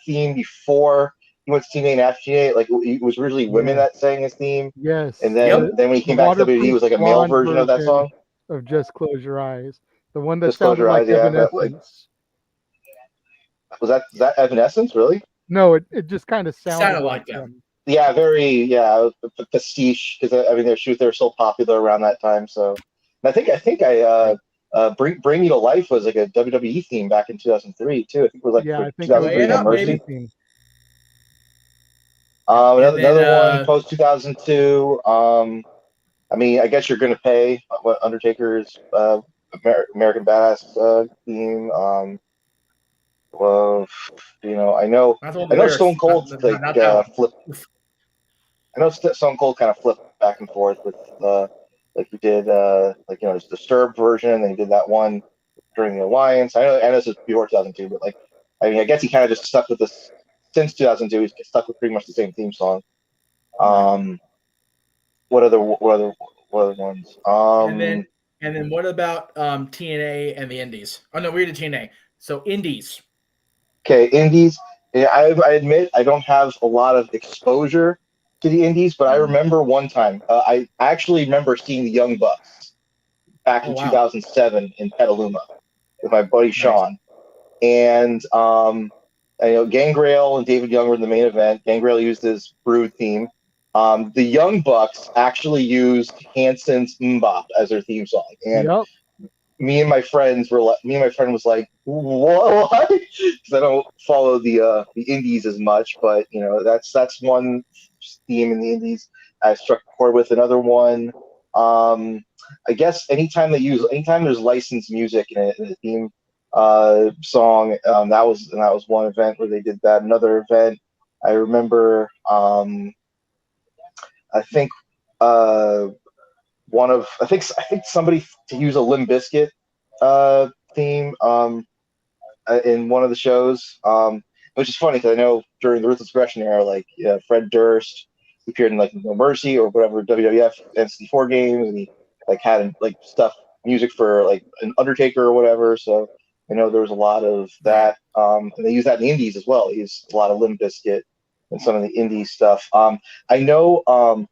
theme before he went to Tna Nwatna. Like it was originally women that sang his theme. Yes. And then when he came back to WWE, it was like a male version of that song. Of Just Close Your Eyes. The one that Just sounded like Evanescence. Was that Evanescence, really? No, it just kind of sounded like them. Yeah, very pastiche, because I mean they're so popular around that time. So I think Bring You to Life was like a WWE theme back in 2003 too. I think it was like for 2003 No Mercy. Another one post 2002. I mean, I guess You're Gonna Pay, what Undertaker's American Badass theme. Well, you know, I know Stone Cold flip. I know Stone Cold kind of flipped back and forth with like he did like, you know, his Disturbed version, and he did that one during the Alliance. I know this is before 2002, but like, I mean, I guess he kind of just stuck with this since 2002. He's stuck with pretty much the same theme song. What other ones? And then what about TNA and the Indies? Oh no, we're to TNA. So Indies. Okay, Indies. Yeah, I admit I don't have a lot of exposure to the Indies, but I remember one time. I actually remember seeing the Young Bucks back in 2007 in Petaluma with my buddy Sean, and I know Gangrel and David Young were in the main event. Gangrel used his Brood theme. The Young Bucks actually used Hanson's Mbop as their theme song, and me and my friend was like, "What?" Because I don't follow the Indies as much, but you know that's one theme in the Indies I struck a chord with. Another one, I guess anytime there's licensed music in a theme song, that was one event where they did that. Another event I remember, I think I think somebody to use a Limp Bizkit theme in one of the shows, which is funny because I know during the Ruthless Aggression era, like Fred Durst appeared in like No Mercy or whatever WWF NC4 games, and he like had like stuff music for like an Undertaker or whatever. So I know there was a lot of that. And they use that in the indies as well. They use a lot of Limp Bizkit and some of the indie stuff. I know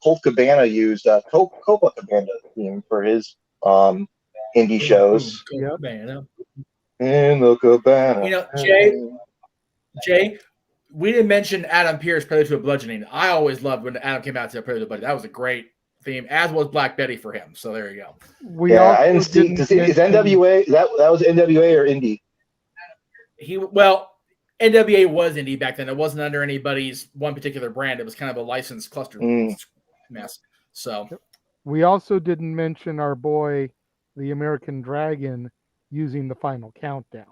Colt Cabana used Copacabana theme for his indie shows. Yep. In the cabana. You know, Jay, we didn't mention Adam Pearce, Prelude to a Bludgeoning. I always loved when Adam came out to Prelude to a Bludgeoning. That was a great theme, as was Black Betty for him. So there you go. I didn't see. Is NWA that was NWA or indie? NWA was indie back then. It wasn't under anybody's one particular brand. It was kind of a licensed cluster mess. So we also didn't mention our boy, the American Dragon, using the Final Countdown.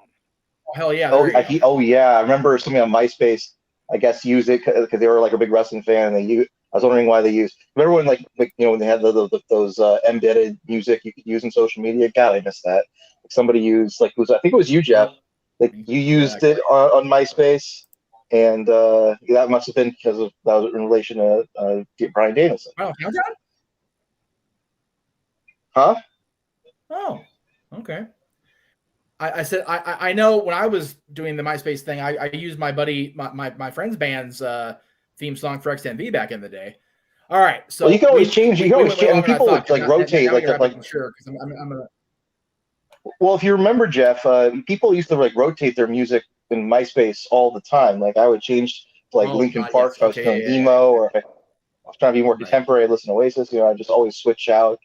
Oh, hell yeah! I remember somebody on MySpace, I guess, used it because they were like a big wrestling fan, and I was wondering why they used. Remember when when they had those embedded music you could use in social media? God, I missed that. Somebody used I think it was you, Jeff. Like you used it on MySpace, and that must have been because that was in relation to Bryan Danielson. Oh, countdown? Huh? Oh, okay. I said I know when I was doing the MySpace thing, I used my buddy my friend's band's theme song for XMV back in the day. All right, so you can always change. You can always change. And people would rotate sure because I'm gonna. Well, if you remember, Jeff, people used to rotate their music in MySpace all the time. Like I would change to Linkin Park if I was feeling emo, or if I was trying to be more contemporary. I listen to Oasis. I just always switch out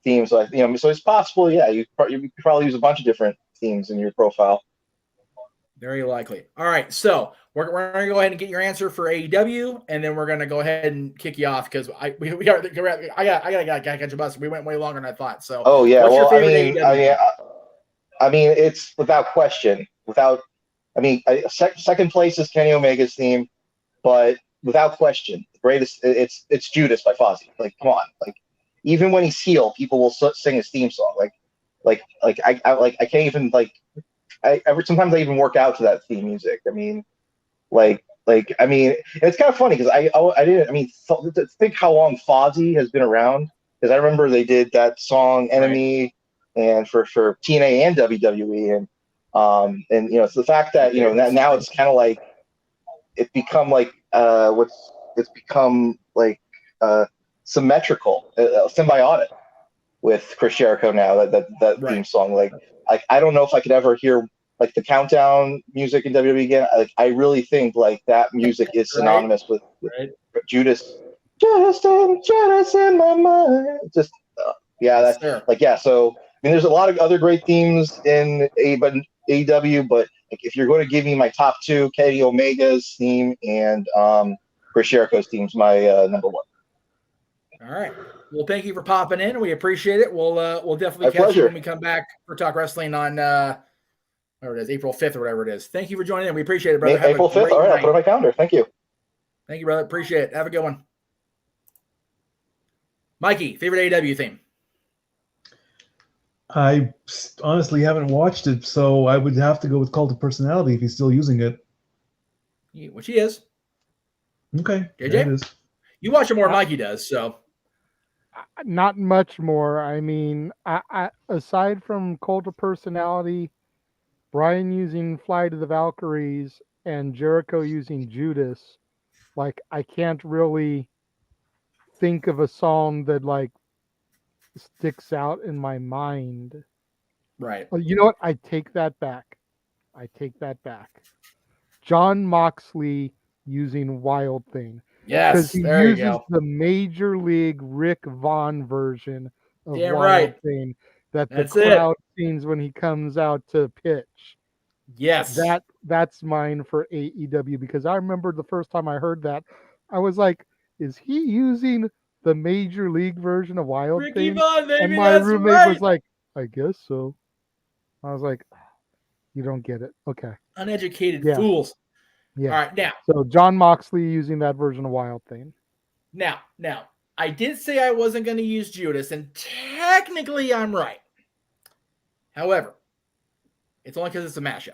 themes. So so it's possible. Yeah, you probably use a bunch of different themes in your profile. Very likely. All right, so we're going to go ahead and get your answer for AEW, and then we're going to go ahead and kick you off because I got to catch a bus. We went way longer than I thought. So what's your favorite AEW? I mean, it's without question. Second place is Kenny Omega's theme, but without question, the greatest. It's Judas by Fozzy. Like, come on, even when he's heel, people will sing his theme song. I can't even sometimes I even work out to that theme music. I mean, it's kind of funny because think how long Fozzy has been around, because I remember they did that song Enemy and for TNA and WWE and it's the fact that now it's kind of it's become symmetrical, symbiotic with Chris Jericho now, that theme song. I don't know if I could ever hear the countdown music in WWE again. I really think that music is synonymous with Judas. Judas in my mind. Just So there's a lot of other great themes in AEW, but if you're going to give me my top two, Kenny Omega's theme and Chris Jericho's theme's my number one. All right. Well, thank you for popping in. We appreciate it. We'll definitely catch you when we come back for Talk Wrestling on whatever it is, April 5th or whatever it is. Thank you for joining in. We appreciate it, brother. April 5th. All right, I'll put it on my calendar. Thank you. Thank you, brother. Appreciate it. Have a good one. Mikey, favorite AEW theme? I honestly haven't watched it, so I would have to go with Cult of Personality if he's still using it. Which he is. Okay. JJ? It is. You watch it more than Mikey does, so. Not much more. I mean, I aside from Cult of Personality, Brian using Fly to the Valkyries, and Jericho using Judas, I can't really think of a song that sticks out in my mind. Right. Well, you know what? I take that back. John Moxley using Wild Thing. Yes, he there uses you go. the Major League Rick Vaughn version of Wild right. Thing that That's the crowd sings when he comes out to pitch. Yes. That's mine for AEW, because I remember the first time I heard that, I was like, is he using the Major League version of Wild Ricky Thing? Vaughn, baby, and my that's roommate right. was like, I guess so. I was like, you don't get it. Okay. Uneducated fools. Yeah. All right, now. So John Moxley using that version of Wild Thing. Now, I did say I wasn't going to use Judas, and technically I'm right. However, it's only because it's a mashup.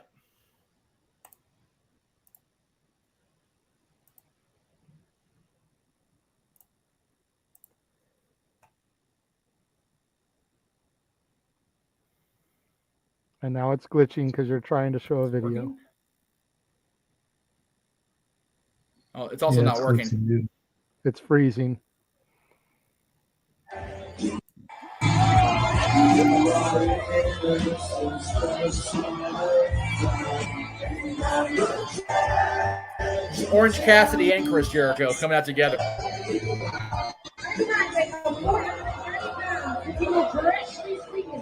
And now it's glitching because you're trying to show a video. Working? Oh, it's also not working. It's freezing. Orange Cassidy and Chris Jericho coming out together.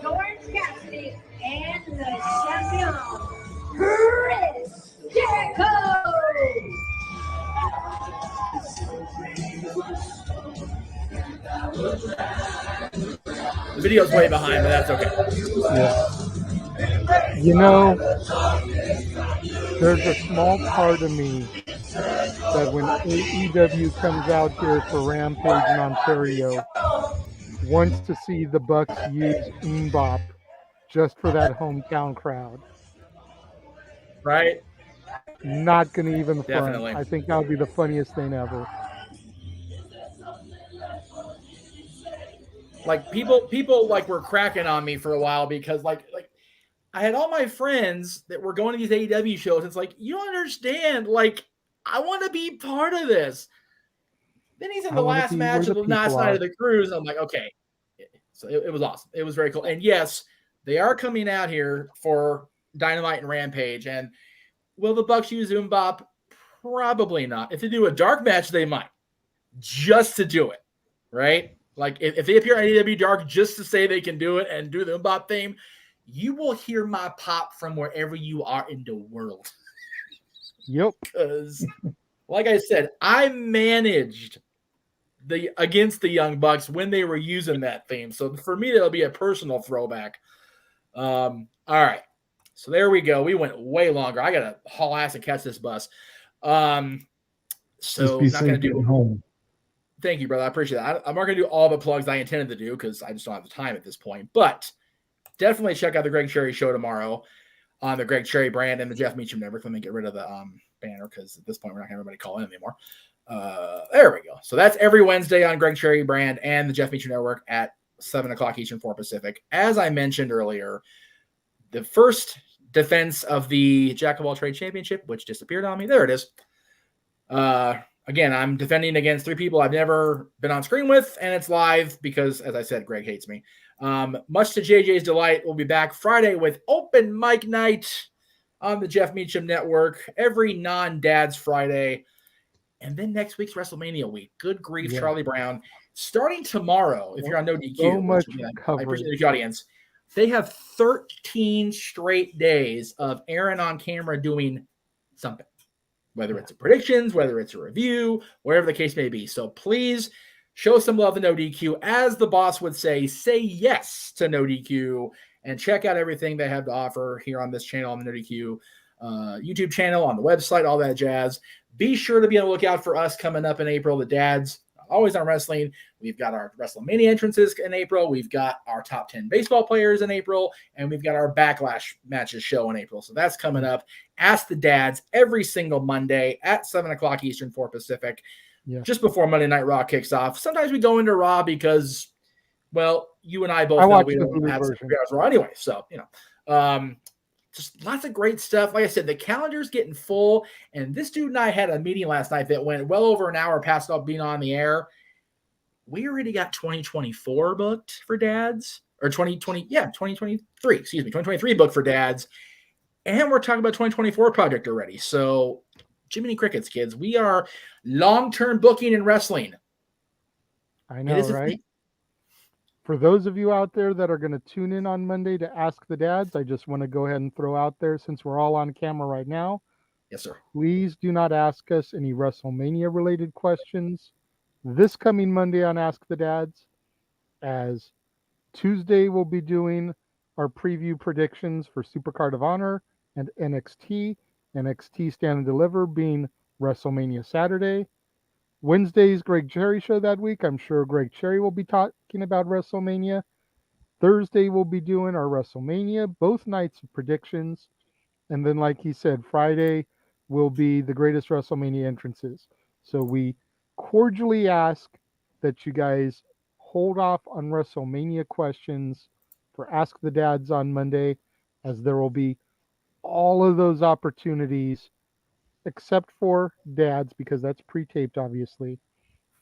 Orange Cassidy and the champion, Chris Jericho. The video's way behind, but that's okay. Yeah. You know, there's a small part of me that when AEW comes out here for Rampage in Ontario, wants to see the Bucks use Mbop just for that hometown crowd. Right? Not going to even front. Definitely. I think that would be the funniest thing ever. Like people like were cracking on me for a while because like I had all my friends that were going to these AEW shows. It's like, you don't understand. Like, I want to be part of this. Then he's in the last match of the last night of the cruise. I'm like, okay. So it was awesome. It was very cool. And yes, they are coming out here for Dynamite and Rampage. And will the Bucks use Mbop? Probably not. If they do a dark match, they might. Just to do it. Right? Like, if they appear on AEW Dark just to say they can do it and do the Mbop theme, you will hear my pop from wherever you are in the world. Yep. Because, like I said, I managed against the Young Bucks when they were using that theme. So for me, that'll be a personal throwback. All right. So there we go. We went way longer. I got to haul ass and catch this bus. So I'm not going to do home. Thank you, brother. I appreciate that. I'm not going to do all the plugs I intended to do because I just don't have the time at this point. But definitely check out the Greg Cherry show tomorrow on the Greg Cherry brand and the Jeff Meacham Network. Let me get rid of the banner because at this point we're not going to have everybody call in anymore. There we go. So that's every Wednesday on Greg Cherry brand and the Jeff Meacham Network at 7 o'clock Eastern, 4 Pacific. As I mentioned earlier, the first defense of the Jack of All Trades Championship, which disappeared on me. There it is. Again, I'm defending against 3 people I've never been on screen with, and it's live because, as I said, Greg hates me. Much to JJ's delight, we'll be back Friday with open mic night on the Jeff Meacham Network every non-Dad's Friday. And then next week's WrestleMania week. Good grief, yeah. Charlie Brown. Starting tomorrow, if you're on No DQ, so much I appreciate the audience. They have 13 straight days of Aaron on camera doing something. Whether it's a predictions, whether it's a review, whatever the case may be. So please show some love to No DQ. As the boss would say yes to No DQ and check out everything they have to offer here on this channel, on the No DQ YouTube channel, on the website, all that jazz. Be sure to be on the lookout for us coming up in April. The dads, always on wrestling. We've got our WrestleMania entrances in April. We've got our top 10 baseball players in April. And we've got our Backlash matches show in April. So that's coming up. Ask the Dads every single Monday at 7 o'clock Eastern, 4 Pacific, just before Monday Night Raw kicks off. Sometimes we go into Raw because, well, you and I both know we don't have 3 hours Raw anyway. So, just lots of great stuff. Like I said, the calendar's getting full. And this dude and I had a meeting last night that went well over an hour past being on the air. We already got 2024 booked for Dads. Or 2023. 2023 booked for Dads. And we're talking about 2024 project already. So, Jiminy Crickets, kids. We are long-term booking in wrestling. I know, right? For those of you out there that are going to tune in on Monday to Ask the Dads, I just want to go ahead and throw out there, since we're all on camera right now. Yes, sir. Please do not ask us any WrestleMania-related questions this coming Monday on Ask the Dads, as Tuesday we'll be doing our preview predictions for Supercard of Honor and NXT. NXT Stand and Deliver being WrestleMania Saturday. Wednesday's Greg Cherry show that week. I'm sure Greg Cherry will be talking about WrestleMania. Thursday we'll be doing our WrestleMania, both nights of predictions. And then, like he said, Friday will be the greatest WrestleMania entrances. So we cordially ask that you guys hold off on WrestleMania questions for Ask the Dads on Monday, as there will be all of those opportunities, except for Dad's, because that's pre-taped, obviously,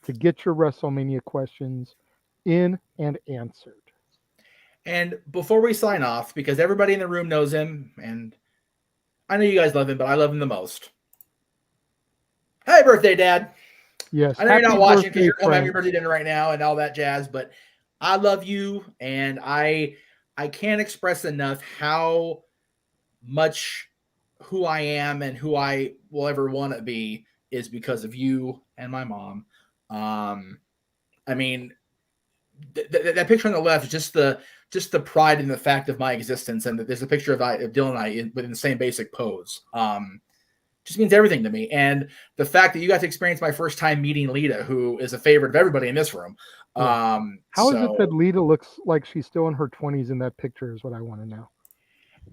to get your WrestleMania questions in and answered. And before we sign off, because everybody in the room knows him, and I know you guys love him, but I love him the most. Happy birthday, Dad. Yes. I know you're not happy watching because birthday, you're home having Frank. your birthday dinner right now and all that jazz, but I love you, and I can't express enough how much who I am and who I will ever want to be is because of you and my mom. I mean, that picture on the left is just the pride in the fact of my existence, and that there's a picture of Dylan and I in the same basic pose. Just means everything to me, and the fact that you got to experience my first time meeting Lita, who is a favorite of everybody in this room. Yeah. How is it that Lita looks like she's still in her 20s in that picture is what I want to know.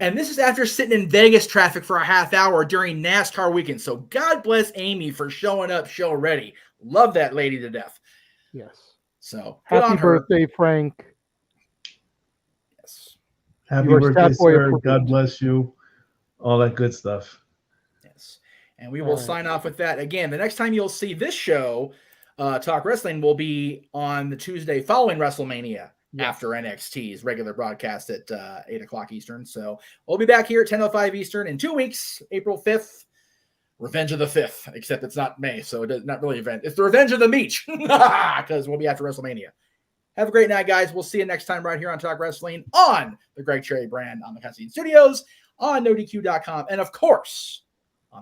And this is after sitting in Vegas traffic for a half hour during NASCAR weekend. So God bless Amy for showing up show ready. Love that lady to death. Yes. So happy birthday, Frank. Yes. Happy birthday, sir. God bless you. All that good stuff. Yes. And we will sign off with that. Again, the next time you'll see this show, Talk Wrestling, will be on the Tuesday following WrestleMania. Yes. After NXT's regular broadcast at 8 o'clock Eastern. So we'll be back here at 10:05 Eastern in 2 weeks, April 5th. Revenge of the 5th, except it's not May, so it's not really event. It's the Revenge of the Meech, because we'll be after WrestleMania. Have a great night, guys. We'll see you next time right here on Talk Wrestling on the Greg Cherry brand on the Constantine Studios, on NoDQ.com, and of course,